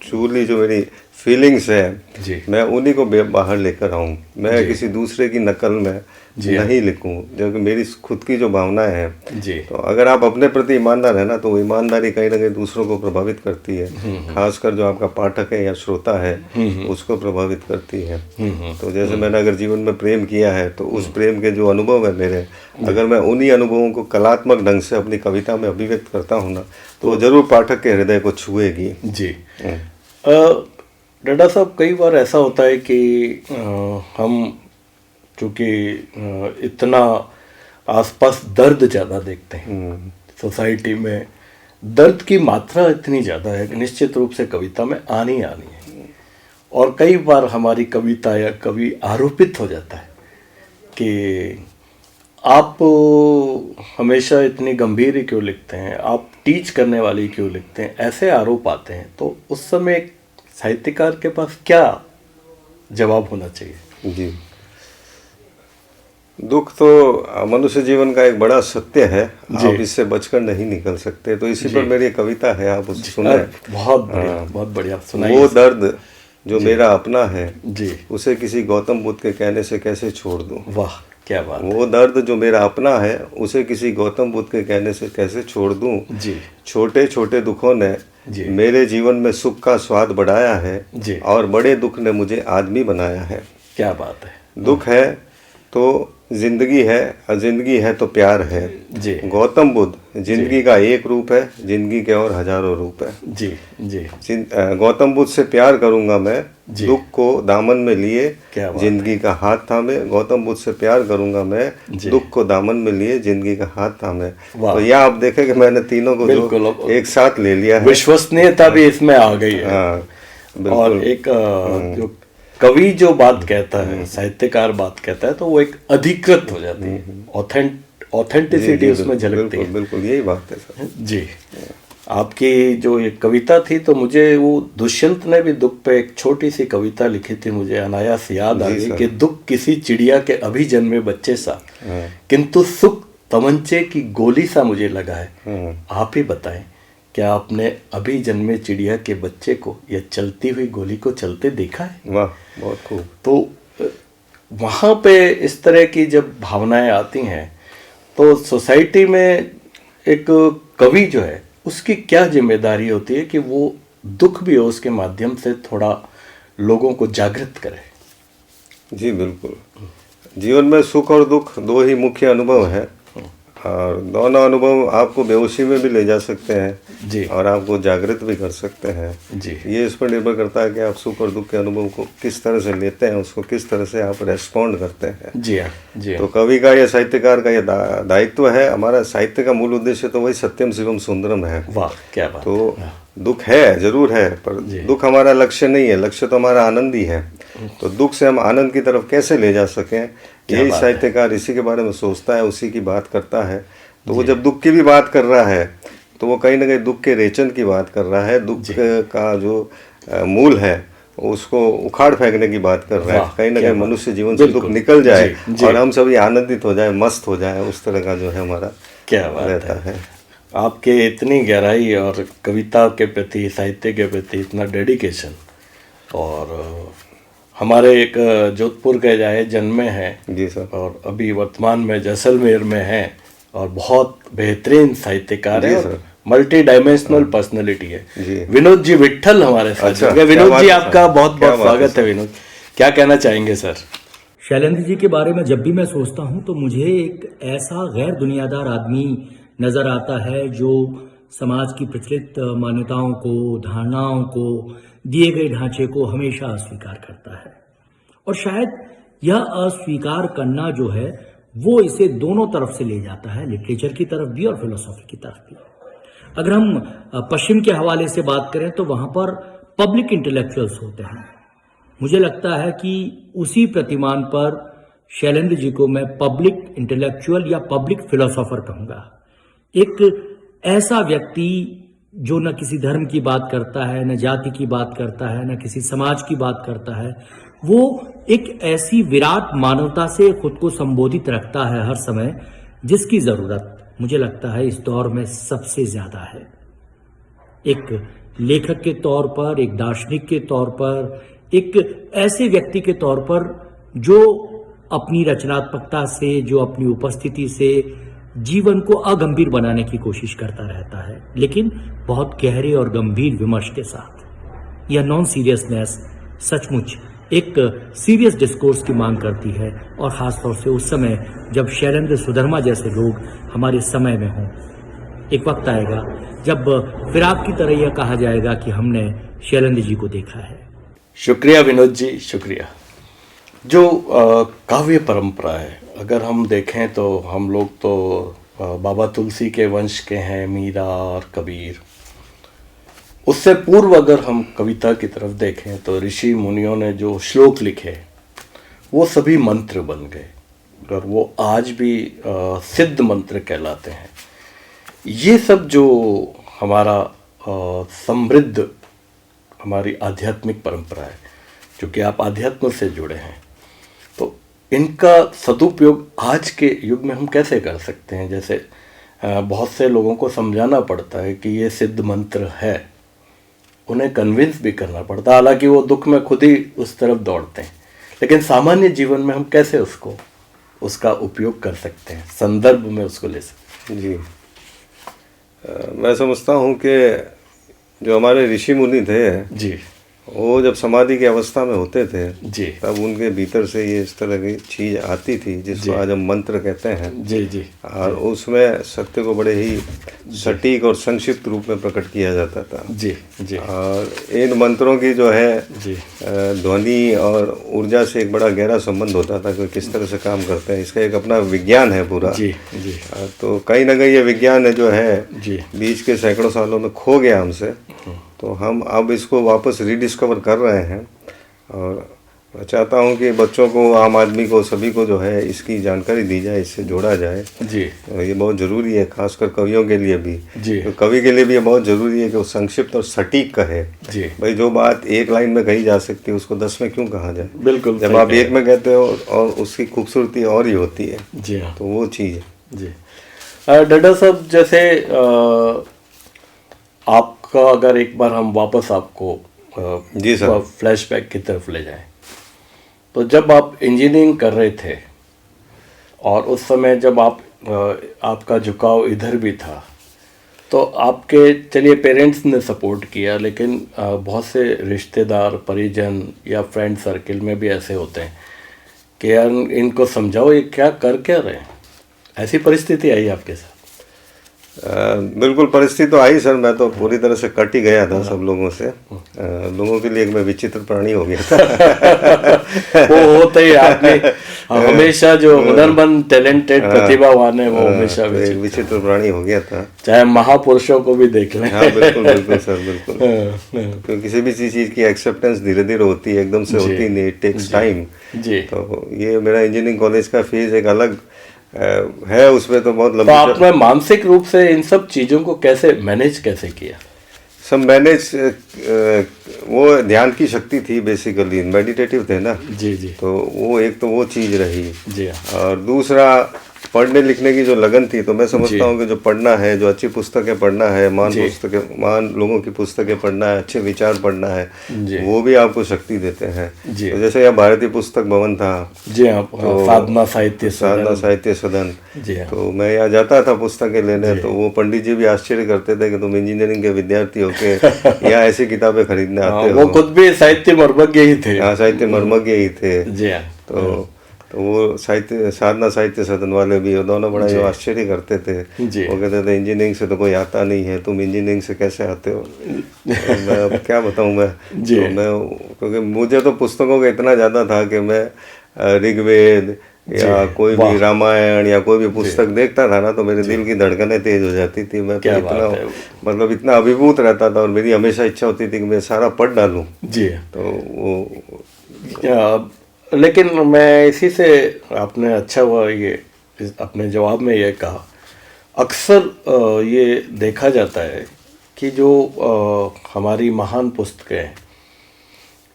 जो मेरी फीलिंग्स है जी। मैं उन्हीं को बाहर लेकर आऊँ, मैं जी। किसी दूसरे की नकल में नहीं लिखूं, जबकि मेरी खुद की जो भावनाएं हैं। जी। तो अगर आप अपने प्रति ईमानदार है ना, तो वो ईमानदारी कहीं ना कहीं दूसरों को प्रभावित करती है, खासकर जो आपका पाठक है या श्रोता है उसको प्रभावित करती है। तो जैसे मैंने अगर जीवन में प्रेम किया है तो उस प्रेम के जो अनुभव है मेरे, अगर मैं उन्हीं अनुभवों को कलात्मक ढंग से अपनी कविता में अभिव्यक्त करता हूँ ना, तो वो जरूर पाठक के हृदय को छुएगी। जी। डड्डा साहब, कई बार ऐसा होता है कि हम चूँकि इतना आसपास दर्द ज़्यादा देखते हैं, सोसाइटी में दर्द की मात्रा इतनी ज़्यादा है कि निश्चित रूप से कविता में आनी है। और कई बार हमारी कविता या कवि आरोपित हो जाता है कि आप हमेशा इतनी गंभीर ही क्यों लिखते हैं, आप टीच करने वाली क्यों लिखते हैं, ऐसे आरोप आते हैं। तो उस समय एक साहित्यकार के पास क्या जवाब होना चाहिए? जी, दुख तो मनुष्य जीवन का एक बड़ा सत्य है, आप इससे बचकर नहीं निकल सकते। तो इसी पर मेरी कविता है, आप उसे सुने। बहुत बढ़िया सुनाइए। वो दर्द जो मेरा अपना है जी, उसे किसी गौतम बुद्ध के कहने से कैसे छोड़ दूं। वाह, क्या बात। वो दर्द जो मेरा अपना है उसे किसी गौतम बुद्ध के कहने से कैसे छोड़ दूं। जी। छोटे छोटे दुखों ने मेरे जीवन में सुख का स्वाद बढ़ाया है जी। और बड़े दुख ने मुझे आदमी बनाया है। क्या बात है। दुख है तो जिंदगी है, और जिंदगी है तो प्यार है। जी। गौतम बुद्ध जिंदगी का एक रूप है, जिंदगी के और हजारों रूप है। जी जी। गौतम बुद्ध से प्यार करूंगा मैं, दुख को दामन में लिए जिंदगी का हाथ थामे। गौतम बुद्ध से प्यार करूंगा मैं, दुख को दामन में लिए जिंदगी का हाथ थामे। तो यह आप देखें कि मैंने तीनों को जो एक साथ ले लिया है। विश्वसनीयता भी इसमें आ गई है। हाँ, और एक जो कवि जो बात कहता है, साहित्यकार बात कहता है, तो वो एक अधिकृत हो जाती है, ऑथेंटिसिटी उसमें झलकती है। बिल्कुल यही बात है सर। जी। आपकी जो ये कविता थी, तो मुझे वो दुष्यंत ने भी दुख पे एक छोटी सी कविता लिखी थी, मुझे अनायास याद आ गई कि दुख किसी चिड़िया के अभी जन्मे बच्चे सा, किंतु सुख तमंचे की गोली सा मुझे लगा है। आप ही बताएं, क्या आपने अभी जन्मे चिड़िया के बच्चे को या चलती हुई गोली को चलते देखा है? वाह, बहुत खूब। तो वहाँ पे इस तरह की जब भावनाएं आती हैं, तो सोसाइटी में एक कवि जो है उसकी क्या जिम्मेदारी होती है कि वो दुख भी हो उसके माध्यम से थोड़ा लोगों को जागृत करे? जी बिल्कुल, जीवन में सुख और दुख दो ही मुख्य अनुभव है, और दोनों अनुभव आपको बेहोशी में भी ले जा सकते हैं जी, और आपको जागृत भी कर सकते हैं जी। ये इस पर निर्भर करता है कि आप सुख और दुख के अनुभव को किस तरह से लेते हैं, उसको किस तरह से आप रेस्पॉन्ड करते हैं। जी हाँ, जी। तो कवि का या साहित्यकार का ये दायित्व है। हमारा साहित्य का मूल उद्देश्य तो वही सत्यम शिवम सुंदरम है। वाह, क्या बात। तो दुख है, जरूर है, पर दुख हमारा लक्ष्य नहीं है, लक्ष्य तो हमारा आनंद ही है। तो दुख से हम आनंद की तरफ कैसे ले जा सकें, यही साहित्यकार इसी के बारे में सोचता है, उसी की बात करता है। तो वो जब दुख की भी बात कर रहा है तो वो कहीं ना कहीं दुख के रेचन की बात कर रहा है, दुख का जो मूल है उसको उखाड़ फेंकने की बात कर रहा है। कहीं ना कहीं मनुष्य जीवन से दुख निकल जाए और हम सभी आनंदित हो जाए, मस्त हो जाए, उस तरह का जो है हमारा क्या रहता है। आपके इतनी गहराई और कविता के प्रति, साहित्य के प्रति इतना डेडिकेशन, और हमारे एक जोधपुर के जाए जन्मे हैं जी सर, और अभी वर्तमान में जैसलमेर में हैं, और बहुत बेहतरीन साहित्यकार है, मल्टी डायमेंशनल पर्सनैलिटी है। विनोद जी विट्ठल हमारे साथ। अच्छा, विनोद जी आपका बहुत बहुत स्वागत है। विनोद, क्या कहना चाहेंगे सर? शैलेंद्र जी के बारे में जब भी मैं सोचता हूं तो मुझे एक ऐसा गैर दुनियादार आदमी नजर आता है जो समाज की प्रचलित मान्यताओं को, धारणाओं को, दिए गए ढांचे को हमेशा अस्वीकार करता है। और शायद यह अस्वीकार करना जो है वो इसे दोनों तरफ से ले जाता है, लिटरेचर की तरफ भी और फिलोसॉफी की तरफ भी। अगर हम पश्चिम के हवाले से बात करें तो वहां पर पब्लिक इंटेलेक्चुअल्स होते हैं। मुझे लगता है कि उसी प्रतिमान पर शैलेंद्र जी को मैं पब्लिक इंटेलेक्चुअल या पब्लिक फिलोसोफर कहूंगा। एक ऐसा व्यक्ति जो न किसी धर्म की बात करता है, न जाति की बात करता है, न किसी समाज की बात करता है, वो एक ऐसी विराट मानवता से खुद को संबोधित रखता है हर समय, जिसकी जरूरत मुझे लगता है इस दौर में सबसे ज्यादा है। एक लेखक के तौर पर, एक दार्शनिक के तौर पर, एक ऐसे व्यक्ति के तौर पर जो अपनी रचनात्मकता से, जो अपनी उपस्थिति से जीवन को अगंभीर बनाने की कोशिश करता रहता है, लेकिन बहुत गहरे और गंभीर विमर्श के साथ। यह नॉन सीरियसनेस सचमुच एक सीरियस डिस्कोर्स की मांग करती है, और खासतौर से उस समय जब शैलेंद्र सुधर्मा जैसे लोग हमारे समय में हों। एक वक्त आएगा जब फिर आपकी तरह यह कहा जाएगा कि हमने शैलेंद्र जी को देखा है। शुक्रिया विनोद जी, शुक्रिया। जो काव्य परंपरा है, अगर हम देखें तो हम लोग तो बाबा तुलसी के वंश के हैं, मीरा और कबीर। उससे पूर्व अगर हम कविता की तरफ देखें तो ऋषि मुनियों ने जो श्लोक लिखे वो सभी मंत्र बन गए, और वो आज भी सिद्ध मंत्र कहलाते हैं। ये सब जो हमारा समृद्ध हमारी आध्यात्मिक परंपरा है, जो कि आप आध्यात्म से जुड़े हैं, तो इनका सदुपयोग आज के युग में हम कैसे कर सकते हैं? जैसे बहुत से लोगों को समझाना पड़ता है कि ये सिद्ध मंत्र है, उन्हें कन्विंस भी करना पड़ता है, हालांकि वो दुख में खुद ही उस तरफ दौड़ते हैं। लेकिन सामान्य जीवन में हम कैसे उसका उपयोग कर सकते हैं, संदर्भ में उसको ले सकते हैं? जी, मैं समझता हूँ कि जो हमारे ऋषि मुनि थे जी, वो जब समाधि की अवस्था में होते थे जी, तब उनके भीतर से ये इस तरह की चीज़ आती थी जिसको आज हम मंत्र कहते हैं। जी जी, और उसमें सत्य को बड़े ही सटीक और संक्षिप्त रूप में प्रकट किया जाता था। जी जी, और इन मंत्रों की जो है जी, ध्वनि और ऊर्जा से एक बड़ा गहरा संबंध होता था कि किस तरह से काम करते हैं। इसका एक अपना विज्ञान है पूरा। जी जी, तो कहीं ना कहीं ये विज्ञान है जो है जी, बीच के सैकड़ों सालों में खो गया हमसे, तो हम अब इसको वापस रीडिस्कवर कर रहे हैं। और मैं चाहता हूँ कि बच्चों को, आम आदमी को, सभी को जो है इसकी जानकारी दी जाए, इससे जोड़ा जाए। जी, और ये बहुत ज़रूरी है, खासकर कवियों के लिए भी। जी, तो कवि के लिए भी ये बहुत ज़रूरी है कि वो संक्षिप्त और सटीक कहे। जी, भाई जो बात एक लाइन में कही जा सकती है उसको 10 में क्यों कहा जाए? बिल्कुल जब सही आप कह एक में कहते हो और उसकी खूबसूरती और ही होती है। जी हाँ, तो वो चीज़ है। जी। डड्डा साहब, जैसे आपका अगर एक बार हम वापस आपको जी सर। फ्लैशबैक की तरफ ले जाएं, तो जब आप इंजीनियरिंग कर रहे थे और उस समय जब आपका झुकाव इधर भी था, तो आपके, चलिए पेरेंट्स ने सपोर्ट किया, लेकिन बहुत से रिश्तेदार, परिजन या फ्रेंड सर्किल में भी ऐसे होते हैं कि यार इनको समझाओ, ये क्या रहे हैं। ऐसी परिस्थिति आई आपके साथ? बिल्कुल परिस्थिति तो आई सर। मैं तो पूरी तरह से कट ही गया था सब लोगों से। लोगों के लिए मैं विचित्र प्राणी हो गया था। वो होता ही, आपने हमेशा जो हुनरमंद, टैलेंटेड, प्रतिभावान है, वो हमेशा एक विचित्र प्राणी हो गया था। चाहे महापुरुषों को भी देख लें। हाँ बिल्कुल बिल्कुल सर, बिल्कुल। क्योंकि किसी भी चीज़ की एक्सेप्टेंस धीरे धीरे होती है, एकदम से होती नहीं, इट टेक्स टाइम। जी, तो ये मेरा इंजीनियरिंग कॉलेज का फेज एक अलग है, उसमें तो बहुत तो लंबी। आपने मानसिक रूप से इन सब चीज़ों को कैसे मैनेज किया? सब मैनेज, वो ध्यान की शक्ति थी, बेसिकली मेडिटेटिव थे ना। जी जी, तो वो एक तो वो चीज़ रही। जी हाँ, और दूसरा पढ़ने लिखने की जो लगन थी, तो मैं समझता हूँ कि जो पढ़ना है, जो अच्छी पुस्तकें पढ़ना है, महान लोगों की पुस्तकें पढ़ना है, अच्छे विचार पढ़ना है, वो भी आपको शक्ति देते हैं। तो जैसे यहाँ भारतीय पुस्तक भवन था, जी हाँ, तो साधना साहित्य सदन। जी हाँ, तो मैं यहाँ जाता था पुस्तकें लेने, तो वो पंडित जी भी आश्चर्य करते थे कि तुम इंजीनियरिंग के विद्यार्थी हो के यहाँ ऐसी किताबें खरीदने आते हो। वो खुद भी साहित्य मर्मज्ञ ही थे। हाँ, साहित्य मर्मज्ञ ही थे। जी हाँ, तो वो साधना साहित्य सदन वाले भी, वो दोनों बड़ा जो आश्चर्य करते थे। वो कहते थे इंजीनियरिंग से तो कोई आता नहीं है, तुम इंजीनियरिंग से कैसे आते हो? तो मैं अब क्या बताऊँ मैं। तो मैं, क्योंकि मुझे तो पुस्तकों का इतना ज़्यादा था कि मैं ऋग्वेद या कोई भी रामायण या कोई भी पुस्तक देखता था ना, तो मेरे दिल की धड़कनें तेज हो जाती थी। मैं तो इतना, मतलब इतना अभिभूत रहता था, और मेरी हमेशा इच्छा होती थी कि मैं सारा पढ़ डालूँ। जी, तो वो, लेकिन मैं इसी से, आपने अच्छा हुआ ये अपने जवाब में ये कहा, अक्सर ये देखा जाता है कि जो हमारी महान पुस्तकें हैं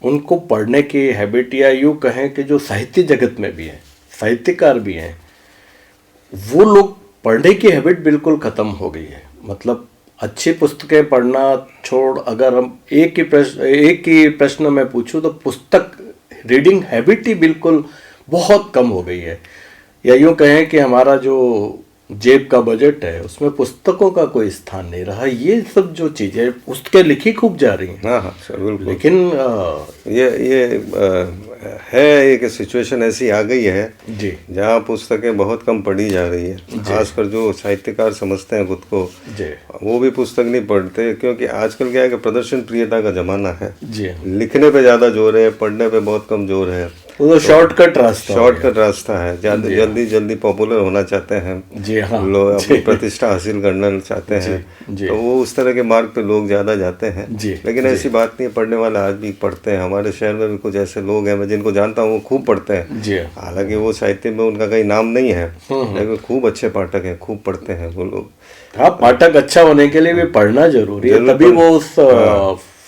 उनको पढ़ने की हैबिट, या यूँ कहें कि जो साहित्य जगत में भी हैं, साहित्यकार भी हैं, वो लोग पढ़ने की हैबिट बिल्कुल ख़त्म हो गई है। मतलब अच्छी पुस्तकें पढ़ना छोड़, अगर हम एक ही प्रश्न में पूछूं तो पुस्तक रीडिंग हैबिट ही बिल्कुल बहुत कम हो गई है, या यूं कहें कि हमारा जो जेब का बजट है उसमें पुस्तकों का कोई स्थान नहीं रहा। ये सब जो चीजें पुस्तकें लिखी खूब जा रही हैं। हाँ हाँ सर, बिल्कुल। लेकिन है एक सिचुएशन ऐसी आ गई है जी जहाँ पुस्तकें बहुत कम पढ़ी जा रही है। खासकर जो साहित्यकार समझते हैं खुद को, जी वो भी पुस्तक नहीं पढ़ते, क्योंकि आजकल क्या है कि प्रदर्शन प्रियता का जमाना है। जी लिखने पे ज़्यादा जोर है, पढ़ने पे बहुत कम जोर है। वो तो शॉर्टकट रास्ता हो शॉर्टकट रास्ता है, जल्दी जल्दी पॉपुलर होना चाहते हैं गया। जी हाँ, लोग, अपनी प्रतिष्ठा हासिल करना चाहते हैं, जी। तो वो उस तरह के मार्ग पे लोग ज़्यादा जाते हैं। जी, लेकिन ऐसी बात नहीं है, पढ़ने वाला आज भी पढ़ते हैं। हमारे शहर में भी कुछ ऐसे लोग हैं, मैं जिनको जानता हूँ, वो खूब पढ़ते हैं। जी हालांकि वो साहित्य में उनका कहीं नाम नहीं है, लेकिन खूब अच्छे पाठक हैं, खूब पढ़ते हैं वो लोग। हाँ, पाठक अच्छा होने के लिए भी पढ़ना जरूरी है, तभी वो उस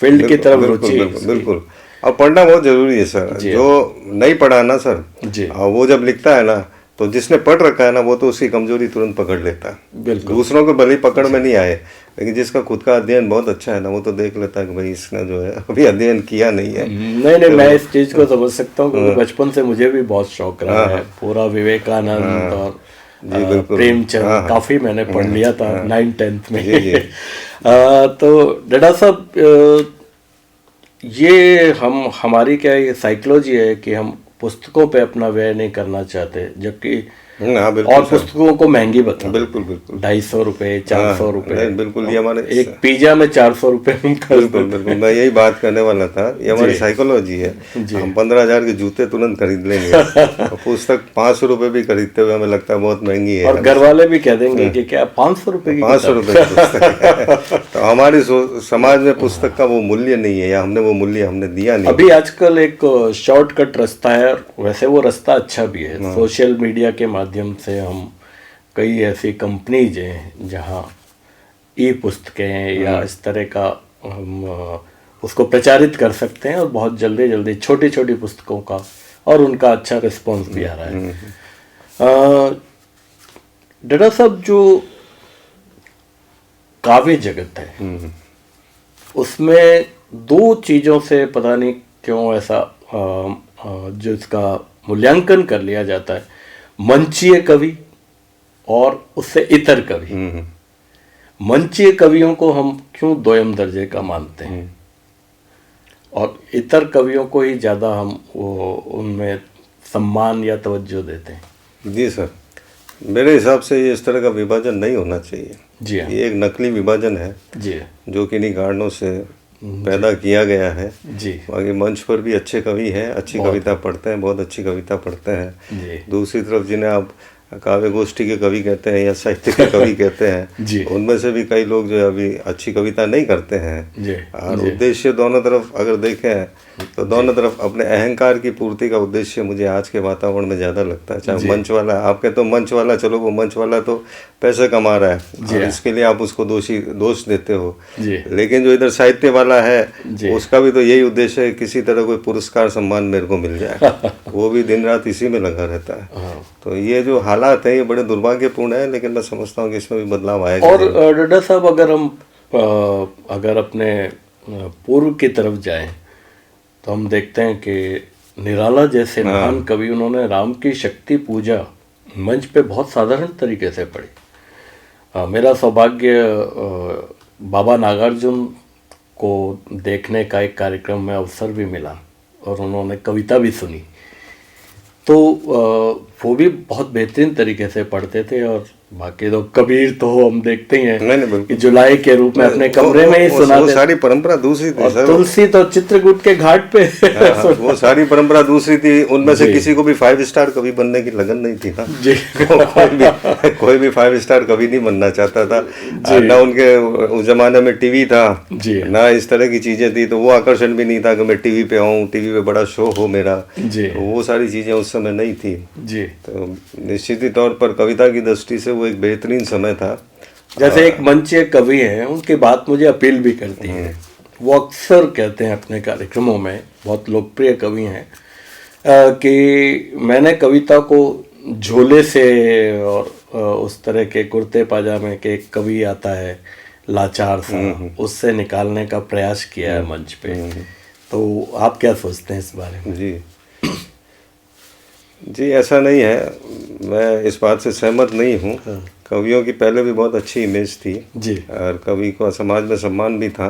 फील्ड की तरफ रुचि। बिल्कुल, और पढ़ना बहुत जरूरी है सर। जो नहीं पढ़ा ना सर, जी वो जब लिखता है ना, तो जिसने पढ़ रखा है ना, वो तो उसकी कमजोरी तुरंत पकड़ लेता है। बिल्कुल। दूसरों को भले पकड़ में नहीं आए, लेकिन जिसका खुद का अध्ययन बहुत अच्छा है ना, वो तो देख लेता है कि भाई इसने जो है अभी अध्ययन किया नहीं है। नहीं, मैं इस चीज को समझ सकता हूँ, क्योंकि बचपन से मुझे भी बहुत शौक रहा है। पूरा विवेकानंद और प्रेमचंद काफी मैंने पढ़ लिया था 9th-10th में। तो डडा साहब, ये हमारी क्या ये साइकोलॉजी है कि हम पुस्तकों पे अपना व्यय नहीं करना चाहते, जबकि हाँ, बिल्कुल और सर। पुस्तकों को महंगी बता। बिल्कुल बिल्कुल 250 रुपए, 400 रुपए। नहीं, बिल्कुल, ये हमारे एक पिज्जा में 400 रुपए हम खर्च बिल्कुल बिल्कुल, मैं यही बात करने वाला था। ये हमारी साइकोलॉजी है। हम 15,000 के जूते तुरंत खरीद लेंगे, और पुस्तक 500 रुपए भी खरीदते हुए हमें लगता है बहुत महंगी है। और घर वाले भी कह देंगे कि क्या 500 रुपए की 500 रुपए की पुस्तक है। तो हमारी समाज में पुस्तक का वो मूल्य नहीं है, या हमने वो मूल्य हमने दिया नहीं। अभी आजकल एक शॉर्टकट रास्ता है, वैसे वो रास्ता अच्छा भी है। सोशल मीडिया के माध्यम से हम कई ऐसी कंपनीज हैं जहाँ ई पुस्तकें या इस तरह का हम उसको प्रचारित कर सकते हैं, और बहुत जल्दी छोटी छोटी पुस्तकों का और उनका अच्छा रिस्पॉन्स भी आ रहा है। डडा साहब, जो काव्य जगत है उसमें दो चीज़ों से पता नहीं क्यों ऐसा जो इसका मूल्यांकन कर लिया जाता है, मंचीय कवि और उससे इतर कवि। मंचीय कवियों को हम क्यों दोयम दर्जे का मानते हैं, और इतर कवियों को ही ज़्यादा हम उनमें सम्मान या तवज्जो देते हैं? जी सर, मेरे हिसाब से ये इस तरह का विभाजन नहीं होना चाहिए। जी हाँ। ये एक नकली विभाजन है, जी जो कि इन्हीं कारणों से पैदा किया गया है। जी बाकी मंच पर भी अच्छे कवि हैं, अच्छी कविता पढ़ते हैं, बहुत अच्छी कविता पढ़ते हैं। जी दूसरी तरफ जिन्हें आप काव्य गोष्ठी के कवि कहते हैं या साहित्य के कवि कहते हैं, जी उनमें से भी कई लोग जो है अभी अच्छी कविता नहीं करते हैं। जी और उद्देश्य दोनों तरफ अगर देखें तो दोनों तरफ अपने अहंकार की पूर्ति का उद्देश्य मुझे आज के वातावरण में ज़्यादा लगता है। चाहे मंच वाला, आप कहते हो मंच वाला, चलो वो मंच वाला तो पैसे कमा रहा है और इसके लिए आप उसको दोष देते हो, लेकिन जो इधर साहित्य वाला है उसका भी तो यही उद्देश्य है, किसी तरह कोई पुरस्कार सम्मान मेरे को मिल जाए। वो भी दिन रात इसी में लगा रहता है। तो ये जो हालात है ये बड़े दुर्भाग्यपूर्ण है, लेकिन मैं समझता हूँ कि इसमें भी बदलाव आएगा। और डडा साहब, अगर अपने पूर्व की तरफ जाएं तो हम देखते हैं कि निराला जैसे महान कवि, उन्होंने राम की शक्ति पूजा मंच पे बहुत साधारण तरीके से पढ़ी। मेरा सौभाग्य बाबा नागार्जुन को देखने का एक कार्यक्रम में अवसर भी मिला, और उन्होंने कविता भी सुनी। तो वो भी बहुत बेहतरीन तरीके से पढ़ते थे। और बाकी तो कबीर तो हम देखते ही हैं कि जुलाई के रूप में अपने कमरे में ही सुनाते। वो सारी परंपरा दूसरी थी सर। तुलसी तो चित्रकूट के घाट पे वो सारी परंपरा दूसरी थी। उनमें से किसी को भी 5 स्टार कवि बनने की लगन नहीं थी ना जी। कोई भी 5 स्टार कवि नहीं बनना चाहता था। ना उनके उस जमाने में टीवी था, ना इस तरह की चीजें थी, तो वो आकर्षण भी नहीं था कि मैं टीवी पे आऊँ, टीवी पे बड़ा शो हो मेरा। वो सारी चीजें उस समय नहीं थी जी। तो निश्चित ही तौर पर कविता की दृष्टि से वो एक बेहतरीन समय था। जैसे एक मंचीय कवि हैं, उनकी बात मुझे अपील भी करती है। वो अक्सर कहते हैं अपने कार्यक्रमों में, बहुत लोकप्रिय कवि हैं, कि मैंने कविता को झोले से और उस तरह के कुर्ते पाजामे के कवि आता है लाचार सा, उससे निकालने का प्रयास किया है मंच पे। तो आप क्या सोचते हैं इस बारे में? जी जी, ऐसा नहीं है, मैं इस बात से सहमत नहीं हूँ। कवियों की पहले भी बहुत अच्छी इमेज थी जी। और कवि को समाज में सम्मान भी था।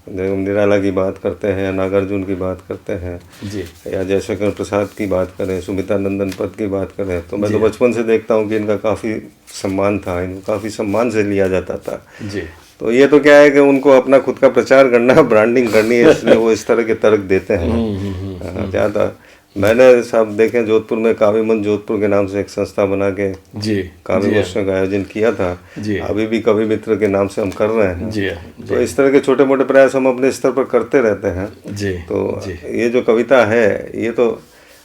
जब निराला की बात करते हैं, नागार्जुन की बात करते हैं जी। या जयशंकर प्रसाद की बात करें, सुमिता नंदन पत की बात करें, तो मैं तो बचपन से देखता हूँ कि इनका काफ़ी सम्मान था, इनको काफ़ी सम्मान से लिया जाता था जी। तो ये तो क्या है कि उनको अपना खुद का प्रचार करना है, ब्रांडिंग करनी है, इसलिए वो इस तरह के तर्क देते हैं ज़्यादा। मैंने साहब देखे जोधपुर में काव्य मंच जोधपुर के नाम से एक संस्था बना के जी काव्य गोष्ठियों का आयोजन किया था। जी। अभी भी कवि मित्र के नाम से हम कर रहे हैं। जी। तो इस तरह के छोटे मोटे प्रयास हम अपने स्तर पर करते रहते हैं। जी। तो ये जो कविता है ये तो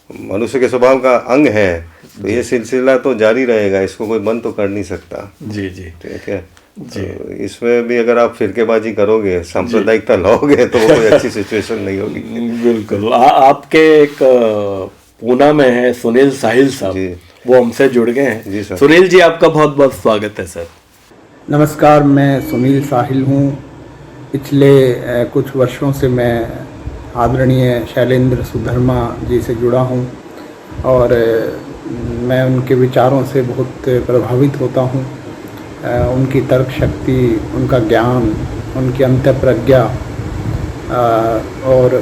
मनुष्य के स्वभाव का अंग है, तो ये सिलसिला तो जारी रहेगा, इसको कोई बंद तो कर नहीं सकता। जी जी। ठीक है जी। तो इसमें भी अगर आप फिरकेबाजी करोगे, सांप्रदायिकता लाओगे, तो वो कोई अच्छी सिचुएशन नहीं होगी। बिल्कुल। आपके एक पूना में है सुनील साहिल साहब, वो हमसे जुड़ गए हैं। जी सर। सुनील जी, आपका बहुत बहुत स्वागत है सर। नमस्कार, मैं सुनील साहिल हूँ। पिछले कुछ वर्षों से मैं आदरणीय शैलेंद्र सुधर्मा जी से जुड़ा हूँ और मैं उनके विचारों से बहुत प्रभावित होता हूँ। उनकी तर्क शक्ति, उनका ज्ञान, उनकी अंतःप्रज्ञा और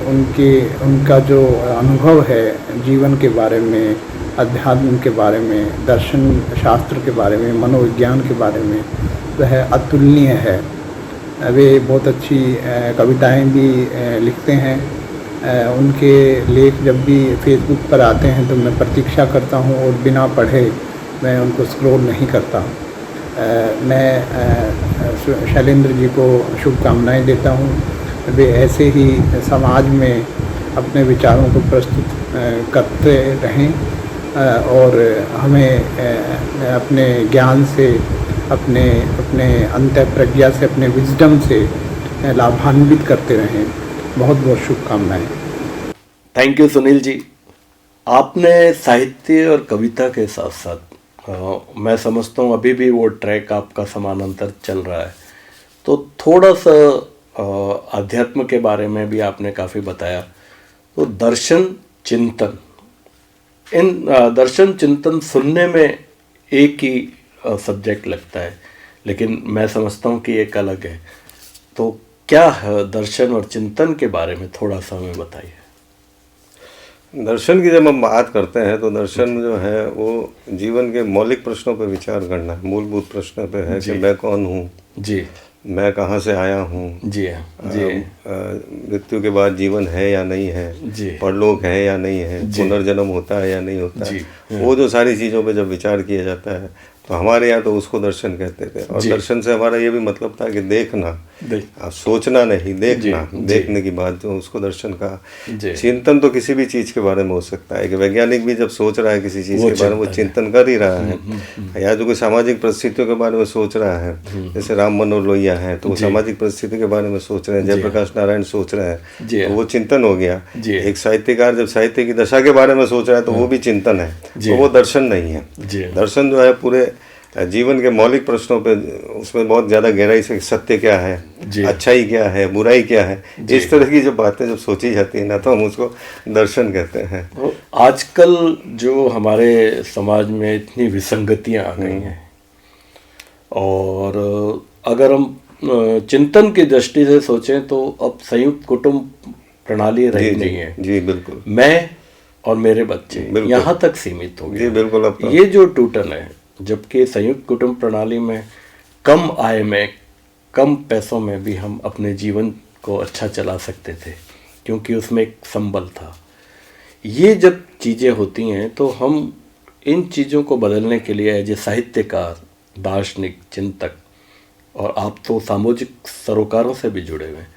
उनका जो अनुभव है जीवन के बारे में, अध्यात्म के बारे में, दर्शन शास्त्र के बारे में, मनोविज्ञान के बारे में, वह अतुलनीय है। वे बहुत अच्छी कविताएं भी लिखते हैं। उनके लेख जब भी फेसबुक पर आते हैं तो मैं प्रतीक्षा करता हूं और बिना पढ़े मैं उनको स्क्रॉल नहीं करता। मैं शैलेंद्र जी को शुभकामनाएं देता हूं। वे ऐसे ही समाज में अपने विचारों को प्रस्तुत करते रहें और हमें अपने ज्ञान से, अपने अंतःप्रज्ञा से, अपने विजडम से लाभान्वित करते रहें। बहुत बहुत शुभकामनाएं। Thank you Sunil ji. आपने साहित्य और कविता के साथ साथ मैं समझता हूँ अभी भी वो ट्रैक आपका समानांतर चल रहा है, तो थोड़ा सा अध्यात्म के बारे में भी आपने काफ़ी बताया। तो दर्शन चिंतन, इन दर्शन चिंतन सुनने में एक ही सब्जेक्ट लगता है, लेकिन मैं समझता हूँ कि एक अलग है। तो क्या है दर्शन और चिंतन के बारे में थोड़ा सा हमें बताइए। दर्शन की जब हम बात करते हैं तो दर्शन जो है वो जीवन के मौलिक प्रश्नों पर विचार करना है, मूलभूत प्रश्नों पर है कि मैं कौन हूँ जी, मैं कहाँ से आया हूँ जी, मृत्यु के बाद जीवन है या नहीं है जी, परलोक है या नहीं है, पुनर्जन्म होता है या नहीं होता है, वो जो सारी चीज़ों पे जब विचार किया जाता है तो हमारे यहाँ तो उसको दर्शन कहते थे। और दर्शन से हमारा ये भी मतलब था कि देखना, सोचना नहीं, देखना, देखने की बात जो उसको दर्शन का। चिंतन तो किसी भी चीज़ के बारे में हो सकता है कि वैज्ञानिक भी जब सोच रहा है किसी चीज़ के बारे में वो चिंतन कर ही रहा है, या जो कोई सामाजिक परिस्थितियों के बारे में सोच रहा है, जैसे राम मनोहर लोहिया है तो वो सामाजिक परिस्थिति के बारे में सोच रहे हैं, जयप्रकाश नारायण सोच रहे हैं, तो वो चिंतन हो गया। एक साहित्यकार जब साहित्य की दशा के बारे में सोच रहा है तो वो भी चिंतन है, तो वो दर्शन नहीं है। दर्शन जो है पूरे जीवन के मौलिक प्रश्नों पे, उसमें बहुत ज़्यादा गहराई से सत्य क्या है, अच्छाई क्या है, बुराई क्या है, इस तरह की जब बातें जब सोची जाती है ना तो हम उसको दर्शन कहते हैं। आजकल जो हमारे समाज में इतनी विसंगतियां आ गई हैं, और अगर हम चिंतन की दृष्टि से सोचें तो अब संयुक्त कुटुंब प्रणाली रही नहीं है। जी बिल्कुल। मैं और मेरे बच्चे यहाँ तक सीमित हो गए। जी बिल्कुल। अब ये जो टूटन है, जबकि संयुक्त कुटुंब प्रणाली में कम आय में, कम पैसों में भी हम अपने जीवन को अच्छा चला सकते थे, क्योंकि उसमें एक संबल था। ये जब चीज़ें होती हैं तो हम इन चीज़ों को बदलने के लिए एज ए साहित्यकार, दार्शनिक, चिंतक, और आप तो सामाजिक सरोकारों से भी जुड़े हुए हैं,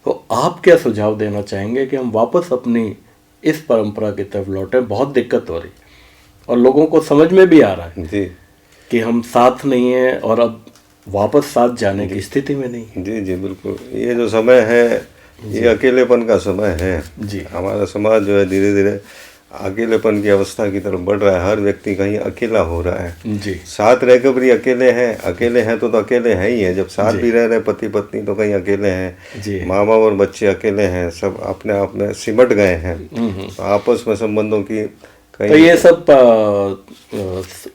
तो आप क्या सुझाव देना चाहेंगे कि हम वापस अपनी इस परंपरा की तरफ लौटें? बहुत दिक्कत हो रही और लोगों को समझ में भी आ रहा है जी कि हम साथ नहीं हैं और अब वापस साथ जाने की स्थिति में नहीं। जी जी बिल्कुल। ये जो समय है ये अकेलेपन का समय है जी। हमारा समाज जो है धीरे धीरे अकेलेपन की अवस्था की तरफ बढ़ रहा है। हर व्यक्ति कहीं अकेला हो रहा है। जी साथ रहकर भी अकेले हैं तो अकेले हैं ही हैं। जब साथ भी रह रहे पति पत्नी तो कहीं अकेले हैं। जी माँ बाप और बच्चे अकेले हैं, सब अपने आप में सिमट गए हैं। तो आपस में संबंधों की तो कहीं ये सब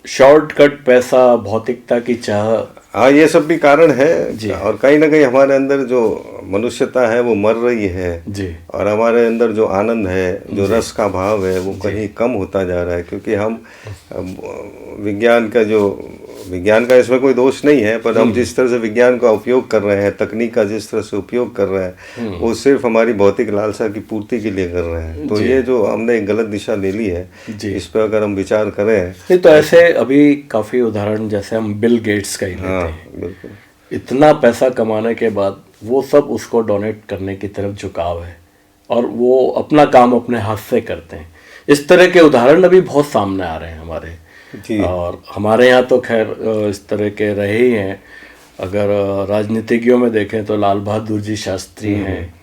शॉर्टकट, पैसा, भौतिकता की चाह, हाँ, ये सब भी कारण है। जी। और कहीं ना कहीं हमारे अंदर जो मनुष्यता है वो मर रही है। जी और हमारे अंदर जो आनंद है, जो रस का भाव है, वो कहीं कम होता जा रहा है। क्योंकि हम विज्ञान का इसमें कोई दोष नहीं है, पर हम जिस तरह से विज्ञान का उपयोग कर रहे हैं, तकनीक का जिस तरह से उपयोग कर रहे हैं, वो सिर्फ हमारी भौतिक लालसा की पूर्ति के लिए कर रहे हैं। तो ये जो हमने एक गलत दिशा ले ली है, इस पर अगर हम विचार करें। नहीं तो ऐसे अभी काफी उदाहरण, जैसे हम बिल गेट्स का ही लेते हैं। बिल्कुल। इतना पैसा कमाने के बाद वो सब उसको डोनेट करने की तरफ झुकाव है, और वो अपना काम अपने हाथ से करते हैं। इस तरह के उदाहरण अभी बहुत सामने आ रहे हैं हमारे। जी। और हमारे यहाँ तो खैर इस तरह के रहे ही हैं। अगर राजनीतिज्ञों में देखें तो लाल बहादुर जी शास्त्री हैं,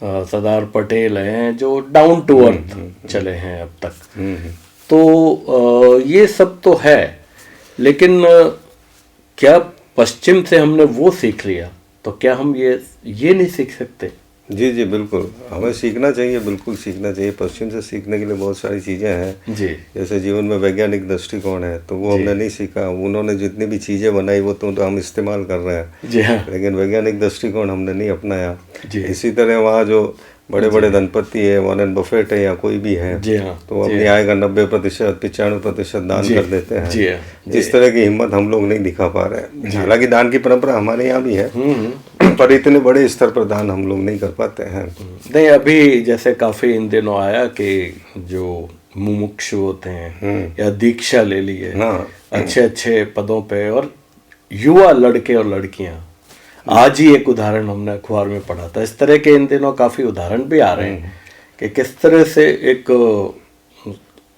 सरदार पटेल हैं, जो डाउन टू अर्थ चले हैं अब तक। तो ये सब तो है, लेकिन क्या पश्चिम से हमने वो सीख लिया तो क्या हम ये नहीं सीख सकते? जी जी बिल्कुल, हमें सीखना चाहिए, बिल्कुल सीखना चाहिए। पश्चिम से सीखने के लिए बहुत सारी चीज़ें हैं। जी जैसे जीवन में वैज्ञानिक दृष्टिकोण है, तो वो हमने नहीं सीखा। उन्होंने जितनी भी चीज़ें बनाई वो तो हम इस्तेमाल कर रहे हैं। जी हाँ लेकिन वैज्ञानिक दृष्टिकोण हमने नहीं अपनाया। जी। इसी तरह वहाँ जो बड़े बड़े धनपति है, वॉरेन बफेट है या कोई भी है, जी हाँ तो वो अपनी आय का 90%, 95% दान कर देते हैं। जी हाँ, जिस तरह की हिम्मत हम लोग नहीं दिखा पा रहे हैं। हालांकि दान की परंपरा हमारे यहाँ भी है, पर इतने बड़े स्तर पर दान हम लोग नहीं कर पाते हैं। नहीं, अभी जैसे काफी इन दिनों आया कि जो मुमुक्षु होते हैं या दीक्षा ले लिए अच्छे अच्छे पदों पे, और युवा लड़के और लड़कियां, आज ही एक उदाहरण हमने अखबार में पढ़ा था। इस तरह के इन दिनों काफी उदाहरण भी आ रहे हैं कि किस तरह से एक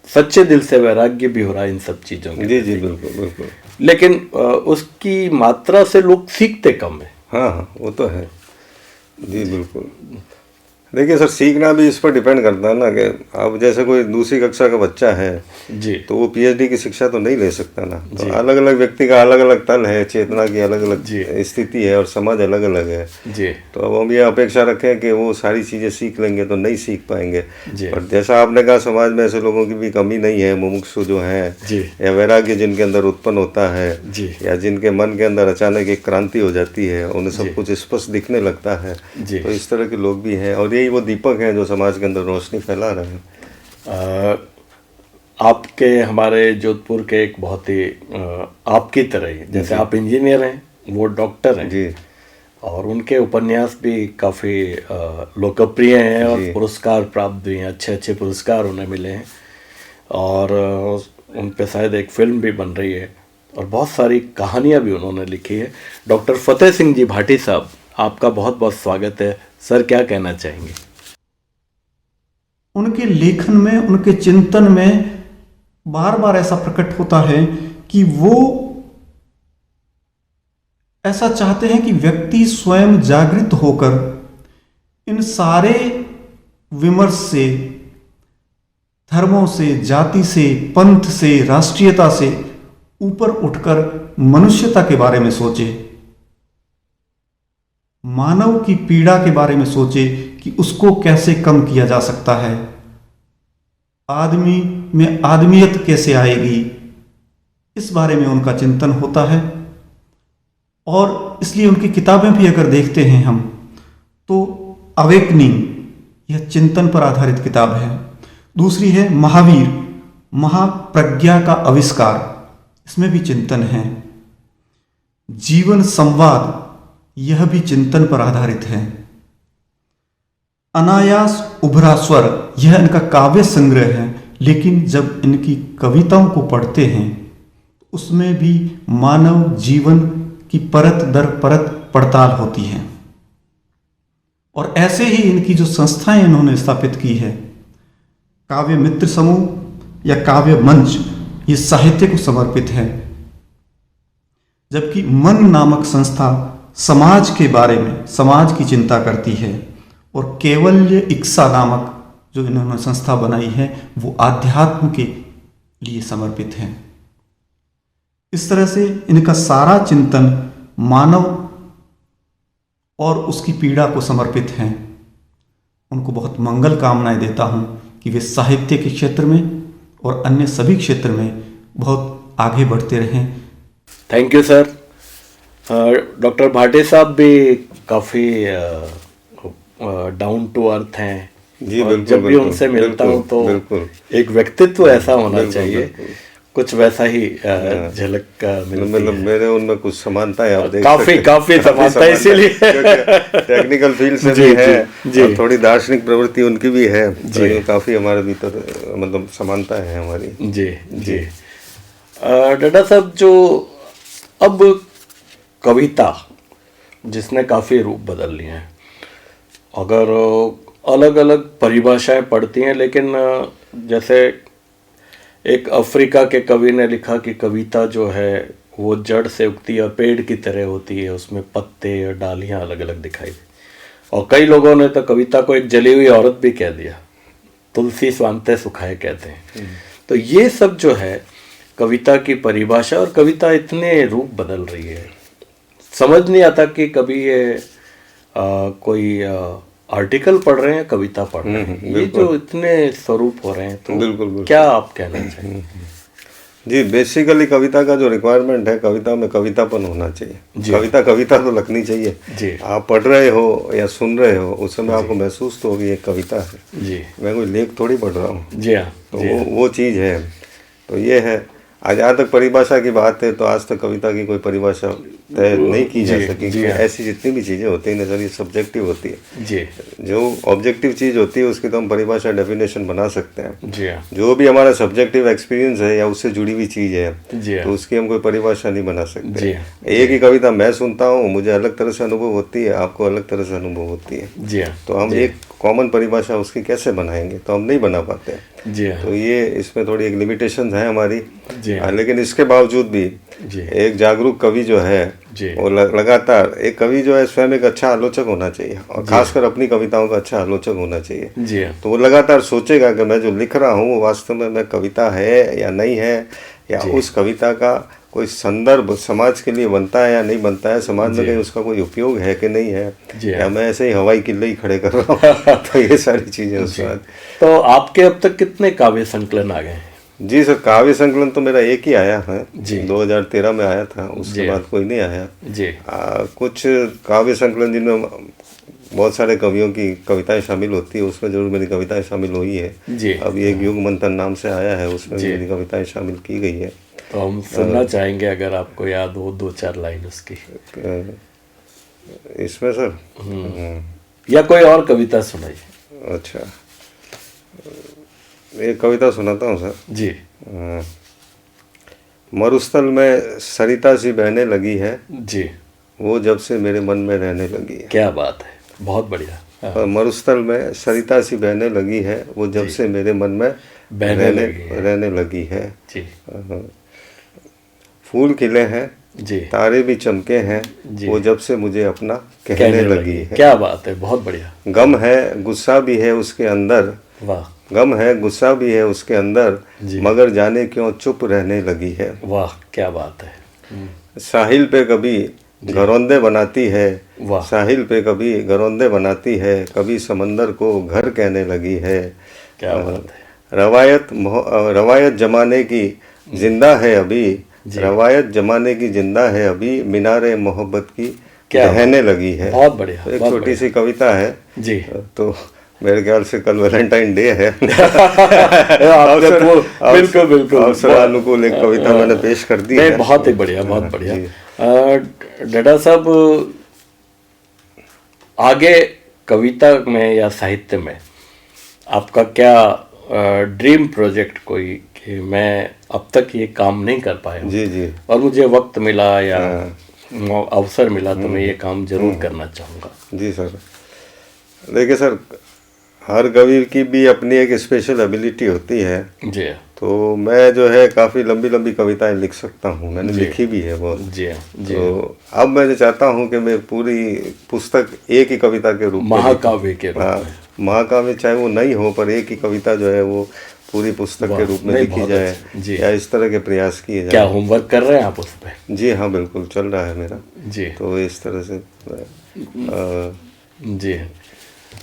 सच्चे दिल से वैराग्य भी हो रहा है इन सब चीजों के। जी जी बिल्कुल बिल्कुल। लेकिन उसकी मात्रा से लोग सीखते कम है। हाँ, वो तो है। जी बिल्कुल। देखिए सर, सीखना भी इस पर डिपेंड करता है ना, कि अब जैसे कोई दूसरी कक्षा का बच्चा है जी, तो वो पीएचडी की शिक्षा तो नहीं ले सकता ना। तो अलग अलग व्यक्ति का अलग अलग तल है, चेतना की अलग अलग स्थिति है, और समाज अलग अलग है। जी। तो अब हम ये अपेक्षा रखें कि वो सारी चीज़ें सीख लेंगे तो नहीं सीख पाएंगे। जी। पर जैसा आपने कहा, समाज में ऐसे लोगों की भी कमी नहीं है, मुमुक्षु जो हैं, या वैराग्य जिनके अंदर उत्पन्न होता है, या जिनके मन के अंदर अचानक एक क्रांति हो जाती है, उन्हें सब कुछ स्पष्ट दिखने लगता है। तो इस तरह के लोग भी हैं, और यही वो दीपक हैं जो समाज के अंदर रोशनी फैला रहे हैं। आपके हमारे जोधपुर के एक बहुत ही आपकी तरह ही, जैसे आप इंजीनियर हैं, वो डॉक्टर हैं जी, और उनके उपन्यास भी काफ़ी लोकप्रिय हैं और पुरस्कार प्राप्त भी हैं। अच्छे अच्छे पुरस्कार उन्हें मिले हैं, और उन पे शायद एक फिल्म भी बन रही है, और बहुत सारी कहानियाँ भी उन्होंने लिखी है। डॉक्टर फतेह सिंह जी भाटी साहब, आपका बहुत बहुत स्वागत है। सर, क्या कहना चाहेंगे? उनके लेखन में, उनके चिंतन में बार बार ऐसा प्रकट होता है कि वो ऐसा चाहते हैं कि व्यक्ति स्वयं जागृत होकर इन सारे विमर्श से, धर्मों से, जाति से, पंथ से, राष्ट्रीयता से ऊपर उठकर मनुष्यता के बारे में सोचे, मानव की पीड़ा के बारे में सोचे कि उसको कैसे कम किया जा सकता है, आदमी में आदमियत कैसे आएगी, इस बारे में उनका चिंतन होता है। और इसलिए उनकी किताबें भी अगर देखते हैं हम, तो अवेकनिंग, यह चिंतन पर आधारित किताब है। दूसरी है महावीर, महाप्रज्ञा का आविष्कार, इसमें भी चिंतन है। जीवन संवाद, यह भी चिंतन पर आधारित है। अनायास उभरा स्वर, यह इनका काव्य संग्रह है, लेकिन जब इनकी कविताओं को पढ़ते हैं उसमें भी मानव जीवन की परत दर परत पड़ताल होती है। और ऐसे ही इनकी जो संस्थाएं इन्होंने स्थापित की है, काव्य मित्र समूह या काव्य मंच, ये साहित्य को समर्पित है, जबकि मन नामक संस्था समाज के बारे में, समाज की चिंता करती है। और केवल्य इक्सा नामक जो इन्होंने संस्था बनाई है वो आध्यात्म के लिए समर्पित है। इस तरह से इनका सारा चिंतन मानव और उसकी पीड़ा को समर्पित है। उनको बहुत मंगल कामनाएं देता हूं कि वे साहित्य के क्षेत्र में और अन्य सभी क्षेत्र में बहुत आगे बढ़ते रहें। Thank you sir. डॉक्टर भाटे साहब भी काफ़ी डाउन टू अर्थ हैं। जी और बिल्कुल, जब भी बिल्कुल, उनसे मिलता हूँ तो बिल्कुल। एक व्यक्तित्व ऐसा होना बिल्कुल, चाहिए, बिल्कुल। कुछ वैसा ही झलक मिलती मतलब है। मेरे उनमें कुछ समानता है, आप देख काफी- सकते हैं। काफी समानता है, इसीलिए। क्योंकि टेक्निकल फील्ड से जी, भी जी, है जी। और थोड़ी दार्शनिक प्रवृत्ति उनकी भी है, जी। तो ये काफी हमारे भीतर मतलब समानता है हमारी। जी जी। डाडा साहब, जो अब कविता जिसने काफ़ी रूप बदल लिए हैं, अगर अलग अलग परिभाषाएं पढ़ती हैं, लेकिन जैसे एक अफ्रीका के कवि ने लिखा कि कविता जो है वो जड़ से उगती है, पेड़ की तरह होती है, उसमें पत्ते और डालियां अलग अलग दिखाई दी। और कई लोगों ने तो कविता को एक जली हुई औरत भी कह दिया, तुलसी स्वांते सुखाए कहते हैं। तो ये सब जो है कविता की परिभाषा, और कविता इतने रूप बदल रही है, समझ नहीं आता कि कभी ये कोई आर्टिकल पढ़ रहे हैं, कविता पढ़ रहे हैं। ये जो इतने स्वरूप हो रहे हैं, तो बिल्कुल, बिल्कुल। क्या आप कहना चाहेंगे? जी, बेसिकली कविता का जो रिक्वायरमेंट है, कविता में कवितापन होना चाहिए। कविता तो लगनी चाहिए। जी। आप पढ़ रहे हो या सुन रहे हो, उस समय आपको महसूस तो होगी ये कविता है। जी मैं कोई लेख थोड़ी पढ़ रहा हूँ। जी हाँ। तो वो चीज़ है। तो ये है, आज जहाँ तक परिभाषा की बात है, तो आज तक कविता की कोई परिभाषा तय नहीं की जा सकी। जी हाँ। ऐसी जितनी भी चीज़ें होती हैं ना सर, ये सब्जेक्टिव होती है। जी जो ऑब्जेक्टिव चीज़ होती है उसकी तो हम परिभाषा डेफिनेशन बना सकते हैं। जी हाँ। जो भी हमारा सब्जेक्टिव एक्सपीरियंस है या उससे जुड़ी हुई चीज़ है, जी हाँ। तो उसकी हम कोई परिभाषा नहीं बना जी सकते। हाँ। एक ही कविता मैं सुनता हूँ, मुझे अलग तरह से अनुभव होती है, आपको अलग तरह से अनुभव होती है। जी हाँ। तो हम एक कॉमन परिभाषा उसकी कैसे बनाएंगे, तो हम नहीं बना पाते। जी हाँ। तो ये इसमें थोड़ी एक लिमिटेशन है हमारी। जी हाँ। लेकिन इसके बावजूद भी जी। एक जागरूक कवि जो है, जी। वो लगातार, एक कवि जो है स्वयं एक अच्छा आलोचक होना चाहिए, और खासकर अपनी कविताओं का अच्छा आलोचक होना चाहिए। जी हाँ। तो वो लगातार सोचेगा कि मैं जो लिख रहा हूँ वो वास्तव में मैं कविता है या नहीं है, या उस कविता का कोई संदर्भ समाज के लिए बनता है या नहीं बनता है, समाज में कहीं उसका कोई उपयोग है कि नहीं है, या मैं ऐसे ही हवाई किले ही खड़े कर रहा हूँ। तो ये सारी चीज़ें उस बाद। तो आपके अब तक कितने काव्य संकलन आ गए हैं? जी सर, काव्य संकलन तो मेरा एक ही आया है। जी। 2013 में आया था, उसके बाद कोई नहीं आया। जी। कुछ काव्य संकलन जिनमें बहुत सारे कवियों की कविताएं शामिल होती है, उसमें जरूर मेरी कविताएं शामिल हुई है। जी। अब ये युग मंथन नाम से आया है, उसमें मेरी कविताएं शामिल की गई है। तो हम सुनना चाहेंगे, अगर आपको याद हो 2-4 लाइन उसकी। इसमें सर या कोई और कविता सुनाइए। अच्छा, एक कविता सुनाता हूँ सर। जी। मरुस्थल में सरिता सी बहने लगी है, जी। वो जब से मेरे मन में रहने लगी है। क्या बात है, बहुत बढ़िया। और मरुस्थल में सरिता सी बहने लगी है, वो जब से मेरे मन में रहने लगी है। जी। फूल खिले हैं, जी। तारे भी चमके हैं, वो जब से मुझे अपना कहने लगी है। क्या बात है, बहुत बढ़िया। गम है, गुस्सा भी है उसके अंदर, वाह। गम है, गुस्सा भी है उसके अंदर, मगर जाने क्यों चुप रहने लगी है। वाह, क्या बात है। साहिल पे कभी घरौंदे बनाती है, वाह। साहिल पे कभी घरौंदे बनाती है, कभी समंदर को घर कहने लगी है। क्या बात है। रवायत जमाने की जिंदा है अभी, रवायत जमाने की जिंदा है अभी, मीनारे मोहब्बत की कहने लगी है। बहुत बढ़िया। एक छोटी सी कविता है जी। तो मेरे ख्याल से कल वैलेंटाइन डे है। बिल्कुल बिल्कुल। अवसरानुकूल एक कविता मैंने पेश कर दी है। बहुत ही बढ़िया, बहुत बढ़िया। डाडा साहब, आगे कविता में या साहित्य में आपका क्या ड्रीम प्रोजेक्ट कोई, कि मैं अब तक ये काम नहीं कर पाया हूँ, जी जी, और मुझे वक्त मिला या अवसर मिला तो मैं ये काम जरूर करना चाहूँगा? जी सर, देखिए सर, हर कवि की भी अपनी एक स्पेशल एबिलिटी होती है। जी। तो मैं जो है काफ़ी लंबी लंबी कविताएं लिख सकता हूँ, मैंने लिखी भी है बहुत। जी। जी। तो अब मैं चाहता हूँ कि मैं पूरी पुस्तक एक ही कविता के रूप में, महाकाव्य के रूप में, महाकाव्य चाहे वो नहीं हो, पर एक ही कविता जो है वो पूरी पुस्तक के रूप में नहीं, लिखी बहुत जाए, अच्छा, जी। या इस तरह के प्रयास किए जाए। क्या होमवर्क कर रहे हैं आप उस पे? जी हाँ, बिल्कुल चल रहा है मेरा। जी तो इस तरह से जी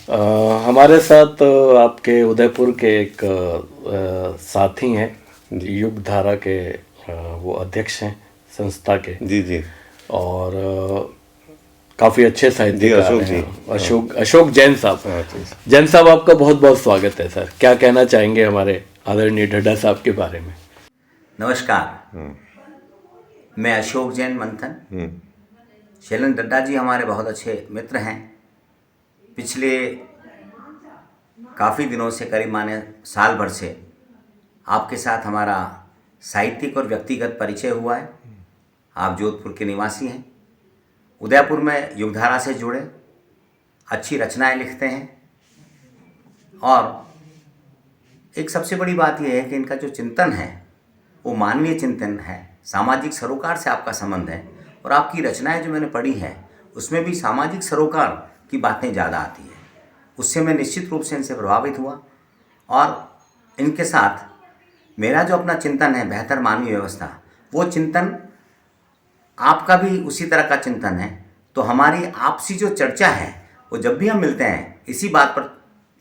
हमारे साथ आपके उदयपुर के एक साथी हैं, युग धारा के वो अध्यक्ष हैं संस्था के, जी जी, और काफ़ी अच्छे साहित्यकार अशोक हैं, अशोक जैन साहब। हाँ, जी। जैन साहब, आपका बहुत बहुत स्वागत है सर। क्या कहना चाहेंगे हमारे आदरणीय ढड्ढा साहब के बारे में? नमस्कार, मैं अशोक जैन मंथन। शैलेंद्र ढड्ढा जी हमारे बहुत अच्छे मित्र हैं। पिछले काफ़ी दिनों से, करीब माने साल भर से आपके साथ हमारा साहित्यिक और व्यक्तिगत परिचय हुआ है। आप जोधपुर के निवासी हैं, उदयपुर में युगधारा से जुड़े, अच्छी रचनाएं लिखते हैं, और एक सबसे बड़ी बात यह है कि इनका जो चिंतन है वो मानवीय चिंतन है, सामाजिक सरोकार से आपका संबंध है, और आपकी रचनाएं जो मैंने पढ़ी है उसमें भी सामाजिक सरोकार की बातें ज़्यादा आती है। उससे मैं निश्चित रूप से इनसे प्रभावित हुआ, और इनके साथ मेरा जो अपना चिंतन है बेहतर मानवीय व्यवस्था, वो चिंतन आपका भी उसी तरह का चिंतन है। तो हमारी आपसी जो चर्चा है वो जब भी हम मिलते हैं इसी बात पर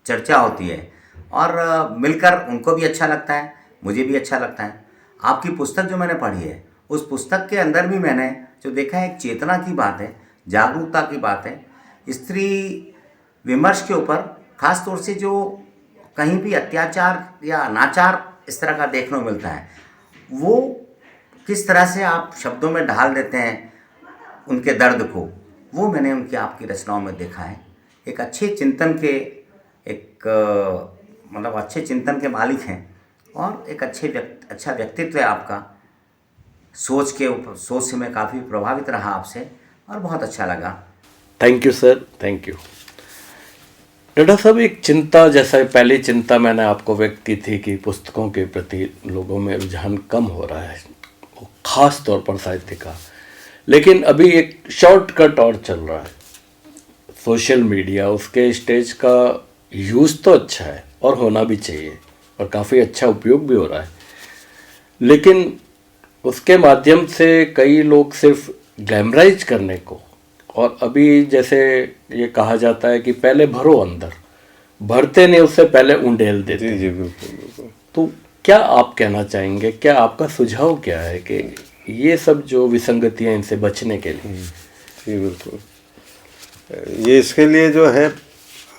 चर्चा होती है, और मिलकर उनको भी अच्छा लगता है, मुझे भी अच्छा लगता है। आपकी पुस्तक जो मैंने पढ़ी है उस पुस्तक के अंदर भी मैंने जो देखा है, एक चेतना की बात है, जागरूकता की बात है, स्त्री विमर्श के ऊपर, ख़ास तौर से जो कहीं भी अत्याचार या अनाचार इस तरह का देखने को मिलता है, वो किस तरह से आप शब्दों में ढाल देते हैं उनके दर्द को, वो मैंने उनकी आपकी रचनाओं में देखा है। एक अच्छे चिंतन के मतलब अच्छे चिंतन के मालिक हैं, और एक अच्छा व्यक्तित्व है आपका। सोच से मैं काफ़ी प्रभावित रहा आपसे, और बहुत अच्छा लगा। Thank you sir, thank you. Dhaddha साहब, एक चिंता, जैसा पहली चिंता मैंने आपको व्यक्त की थी कि पुस्तकों के प्रति लोगों में रुझान कम हो रहा है, खास तौर पर साहित्य का, लेकिन अभी एक शॉर्टकट और चल रहा है, सोशल मीडिया, उसके स्टेज का यूज़ तो अच्छा है और होना भी चाहिए, और काफ़ी अच्छा उपयोग भी हो रहा है, लेकिन उसके माध्यम से कई लोग सिर्फ ग्लैमराइज करने को, और अभी जैसे ये कहा जाता है कि पहले भरो अंदर, भरते नहीं उससे पहले उंडेल देते। जी जी, बिल्कुल बिल्कुल। तो क्या आप कहना चाहेंगे, क्या आपका सुझाव क्या है कि ये सब जो विसंगतियां, इनसे बचने के लिए? जी बिल्कुल, ये इसके लिए जो है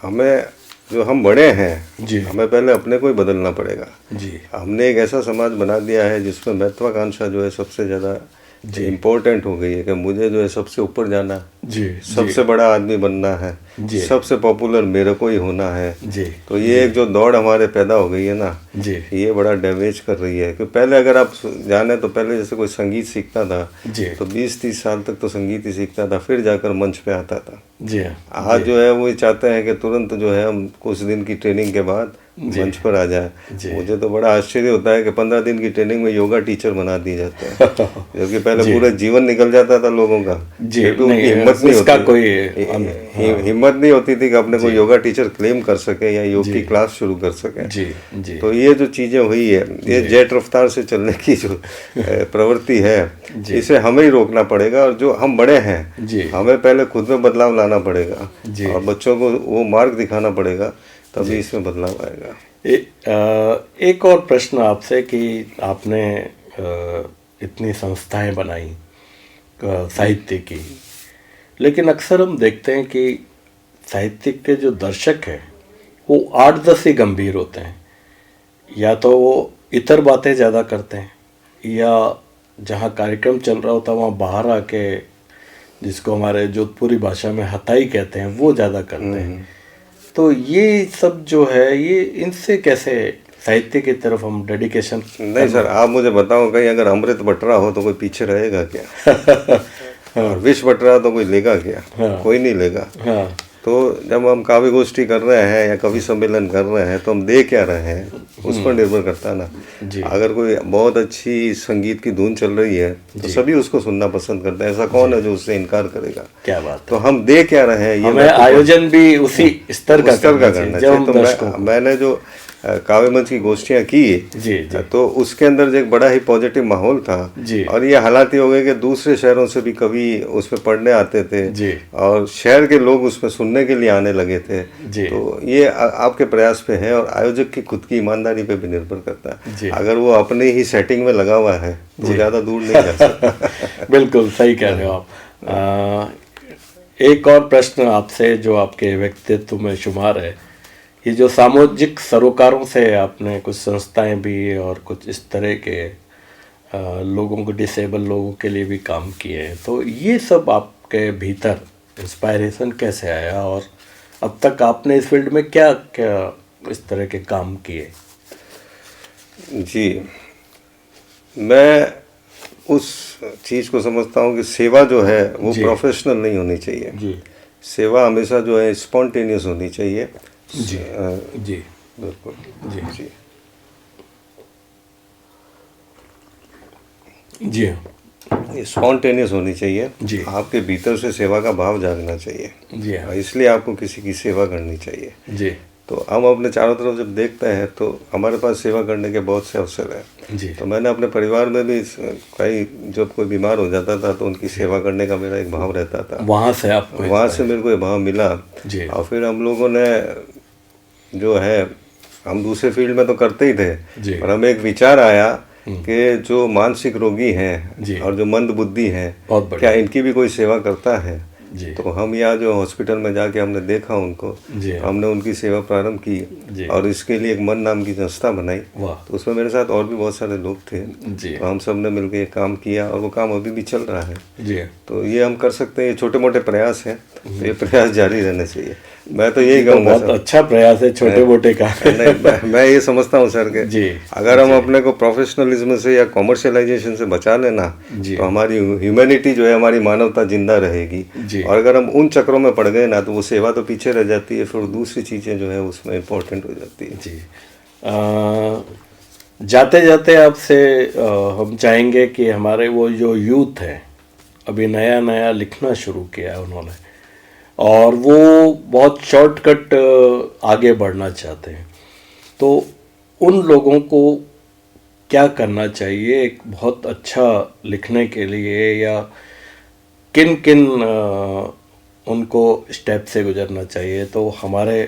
हमें, जो हम बड़े हैं जी, हमें पहले अपने को ही बदलना पड़ेगा। जी, हमने एक ऐसा समाज बना दिया है जिसमें महत्वाकांक्षा जो है सबसे ज़्यादा इम्पोर्टेंट हो गई है, कि मुझे जो है सबसे ऊपर जाना, जी, सबसे बड़ा आदमी बनना है, जी, सबसे पॉपुलर मेरे को ही होना है। जी, तो ये एक जो दौड़ हमारे पैदा हो गई है ना, जी, ये बड़ा डैमेज कर रही है। कि पहले अगर आप जाने तो पहले जैसे कोई संगीत सीखता था जी, तो 20-30 साल तक तो संगीत ही सीखता था, फिर जाकर मंच पे आता था। जी, आज जो है वो ये चाहते हैं कि तुरंत जो है हम कुछ दिन की ट्रेनिंग के बाद मंच पर आ जाए। मुझे तो बड़ा आश्चर्य होता है कि 15 दिन की ट्रेनिंग में योगा टीचर बना दिए जाते हैं, जबकि पहले पूरा जीवन निकल जाता था लोगों का। जी, फिर भी नहीं, उनकी हिम्मत नहीं उसका होती, कोई हिम्मत नहीं होती थी कि अपने को योगा टीचर क्लेम कर सके या योग की क्लास शुरू कर सके। जी, जी, तो ये जो चीज़ें हुई है, ये जेट रफ्तार से चलने की जो प्रवृत्ति है, इसे हमें ही रोकना पड़ेगा। और जो हम बड़े हैं, जी, हमें पहले खुद में बदलाव लाना पड़ेगा, जी, और बच्चों को वो मार्ग दिखाना पड़ेगा, तभी इसमें बदलाव आएगा। एक और प्रश्न आपसे कि आपने इतनी संस्थाएं बनाई साहित्य की, लेकिन अक्सर हम देखते हैं कि साहित्य के जो दर्शक हैं वो 8-10 ही गंभीर होते हैं, या तो वो इतर बातें ज़्यादा करते हैं, या जहाँ कार्यक्रम चल रहा होता है वहाँ बाहर आके, जिसको हमारे जोधपुरी भाषा में हताई कहते हैं, वो ज़्यादा करते हैं। तो ये सब जो है, ये इनसे कैसे साहित्य की तरफ हम डेडिकेशन? नहीं सर, आप मुझे बताओ, कहीं अगर अमृत बट रहा हो तो कोई पीछे रहेगा क्या? और विष बट रहा तो कोई लेगा क्या? कोई नहीं लेगा। तो जब हम काव्य गोष्ठी कर रहे हैं या कवि सम्मेलन कर रहे हैं तो हम दे क्या रहे हैं उस पर निर्भर करता है ना। जी। अगर कोई बहुत अच्छी संगीत की धुन चल रही है तो सभी उसको सुनना पसंद करते हैं, ऐसा कौन है जो उससे इनकार करेगा। क्या बात तो हम दे क्या रहे हैं, ये हमें आयोजन भी उसी स्तर का करना चाहिए। तो मैंने जो काव्य मंच की गोष्ठियाँ की जी, जी। तो उसके अंदर जो एक बड़ा ही पॉजिटिव माहौल था जी। और ये हालात ये हो गए कि दूसरे शहरों से भी कवि उसमें पढ़ने आते थे जी। और शहर के लोग उसमें सुनने के लिए आने लगे थे जी। तो ये आपके प्रयास पे है और आयोजक की खुद की ईमानदारी पे भी निर्भर करता जी। है। अगर वो अपने ही सेटिंग में लगा हुआ है तो वो ज़्यादा दूर नहीं जा सकता। बिल्कुल सही कह रहे हो आप। एक और प्रश्न आपसे जो आपके व्यक्तित्व में शुमार है, ये जो सामाजिक सरोकारों से आपने कुछ संस्थाएं भी और कुछ इस तरह के लोगों को, डिसेबल लोगों के लिए भी काम किए हैं, तो ये सब आपके भीतर इंस्पायरेशन कैसे आया और अब तक आपने इस फील्ड में क्या क्या इस तरह के काम किए? जी, मैं उस चीज़ को समझता हूँ कि सेवा जो है वो प्रोफेशनल नहीं होनी चाहिए। जी। सेवा हमेशा जो है स्पॉन्टेनियस होनी चाहिए। जी। जी बिल्कुल। जी जी जी हाँ। स्पॉन्टेनियस होनी चाहिए। जी। आपके भीतर से सेवा का भाव जागना चाहिए। जी हाँ। इसलिए आपको किसी की सेवा करनी चाहिए। जी। तो हम अपने चारों तरफ जब देखते हैं तो हमारे पास सेवा करने के बहुत से अवसर हैं। जी। तो मैंने अपने परिवार में भी कई, जब कोई बीमार हो जाता था तो उनकी सेवा करने का मेरा एक भाव रहता था। वहाँ से आपको वहाँ से मेरे को ये भाव मिला। जी। और फिर हम लोगों ने जो है, हम दूसरे फील्ड में तो करते ही थे जी। और हमें एक विचार आया कि जो मानसिक रोगी हैं और जो मंद बुद्धि हैं, क्या इनकी भी कोई सेवा करता है? जी। तो हम यहाँ जो हॉस्पिटल में जाके हमने देखा उनको, हमने उनकी सेवा प्रारंभ की और इसके लिए एक मन नाम की संस्था बनाई। तो उसमें मेरे साथ और भी बहुत सारे लोग थे। तो हम सब ने मिलकर ये काम किया और वो काम अभी भी चल रहा है। जी। तो ये हम कर सकते हैं, ये छोटे मोटे प्रयास हैं, तो ये प्रयास जारी रहने चाहिए। मैं तो यही कहूँगा बहुत अच्छा प्रयास है छोटे मोटे का। नहीं, मैं ये समझता हूँ सर के जी। अगर हम अपने को प्रोफेशनलिज्म से या कॉमर्शियलाइजेशन से बचा लेना तो हमारी ह्यूमैनिटी जो है, हमारी मानवता जिंदा रहेगी। और अगर हम उन चक्रों में पड़ गए ना तो वो सेवा तो पीछे रह जाती है, फिर दूसरी चीज़ें जो है उसमें इम्पोर्टेंट हो जाती है। जी। जाते जाते आपसे हम चाहेंगे कि हमारे वो जो यूथ है, अभी नया नया लिखना शुरू किया है उन्होंने और वो बहुत शॉर्टकट आगे बढ़ना चाहते हैं, तो उन लोगों को क्या करना चाहिए एक बहुत अच्छा लिखने के लिए, या किन किन उनको स्टेप से गुजरना चाहिए? तो हमारे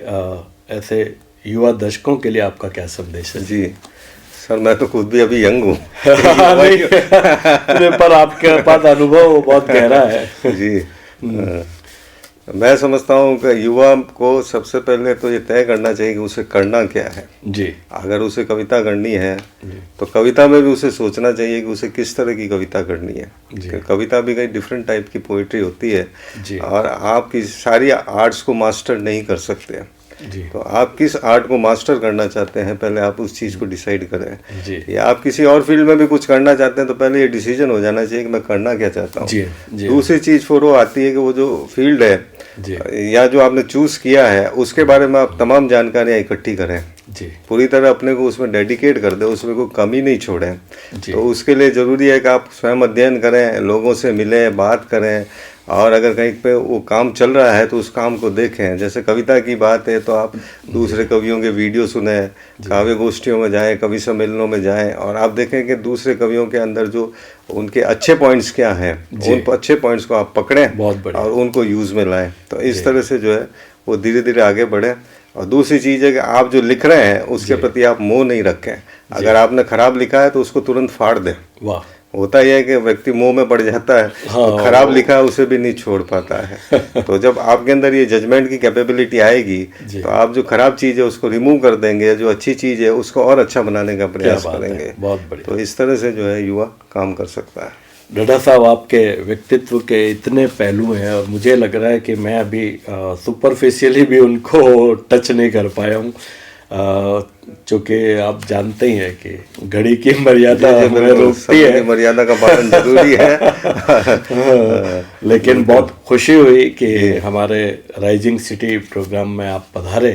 ऐसे युवा दर्शकों के लिए आपका क्या संदेश है? जी सर, मैं तो खुद भी अभी यंग हूँ। पर आपके पास अनुभव बहुत गहरा है। जी। मैं समझता हूँ कि युवा को सबसे पहले तो ये तय करना चाहिए कि उसे करना क्या है। जी। अगर उसे कविता करनी है तो कविता में भी उसे सोचना चाहिए कि उसे किस तरह की कविता करनी है। कविता भी कई डिफरेंट टाइप की पोइट्री होती है और आप सारी आर्ट्स को मास्टर नहीं कर सकते। तो आप किस आर्ट को मास्टर करना चाहते हैं, पहले आप उस चीज़ को डिसाइड करें। या आप किसी और फील्ड में भी कुछ करना चाहते हैं तो पहले ये डिसीजन हो जाना चाहिए कि मैं करना क्या चाहता हूँ। दूसरी चीज़ फिर वो आती है कि वो जो फील्ड है या जो आपने चूज़ किया है उसके बारे में आप तमाम जानकारियाँ इकट्ठी करें। पूरी तरह अपने को उसमें डेडिकेट कर दें, उसमें कोई कमी नहीं छोड़ें। तो उसके लिए ज़रूरी है कि आप स्वयं अध्ययन करें, लोगों से मिलें, बात करें और अगर कहीं पे वो काम चल रहा है तो उस काम को देखें। जैसे कविता की बात है तो आप दूसरे कवियों के वीडियो सुने, काव्य गोष्ठियों में जाएं, कवि सम्मेलनों में जाएं और आप देखें कि दूसरे कवियों के अंदर जो उनके अच्छे पॉइंट्स क्या हैं, उन अच्छे पॉइंट्स को आप पकड़ें और उनको यूज़ में लाएं। तो इस तरह से जो है वो धीरे धीरे आगे बढ़े। और दूसरी चीज़ है कि आप जो लिख रहे हैं उसके प्रति आप मोह नहीं रखें। अगर आपने खराब लिखा है तो उसको तुरंत फाड़ दें। होता यह है कि व्यक्ति मोह में पड़ जाता है, तो खराब लिखा है उसे भी नहीं छोड़ पाता है। तो जब आपके अंदर ये जजमेंट की कैपेबिलिटी आएगी तो आप जो खराब चीज़ है उसको रिमूव कर देंगे, जो अच्छी चीज़ है उसको और अच्छा बनाने का प्रयास करेंगे। बहुत बढ़िया। तो इस तरह से जो है युवा काम कर सकता है। ढड्ढा साहब, आपके व्यक्तित्व के इतने पहलू हैं और मुझे लग रहा है कि मैं अभी सुपरफिशियली भी उनको टच नहीं कर पाया हूँ। चूंकि आप जानते ही हैं कि घड़ी की मर्यादा जी, हमें बिल्कुल, रोकती समय है। की मर्यादा का पालन जरूरी है। लेकिन बहुत खुशी हुई कि हमारे राइजिंग सिटी प्रोग्राम में आप पधारे।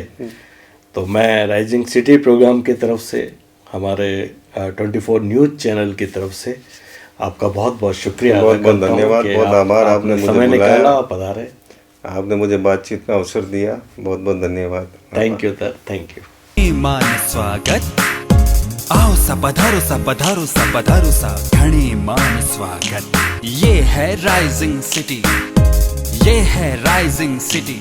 तो मैं राइजिंग सिटी प्रोग्राम की तरफ से, हमारे 24 न्यूज़ चैनल की तरफ से आपका बहुत बहुत शुक्रिया बहुत अदा बहुत करता हूं धन्यवाद, कि बहुत आभार, आपने मुझे समय बुलाया। निकाला, पधारे। आपने मुझे बातचीत का अवसर दिया, बहुत बहुत धन्यवाद। Thank you sir, thank you. मान स्वागत, आओ सा पधारो सा पधारो सा पधारो सा, घणे मान स्वागत। ये है राइजिंग सिटी, ये है राइजिंग सिटी।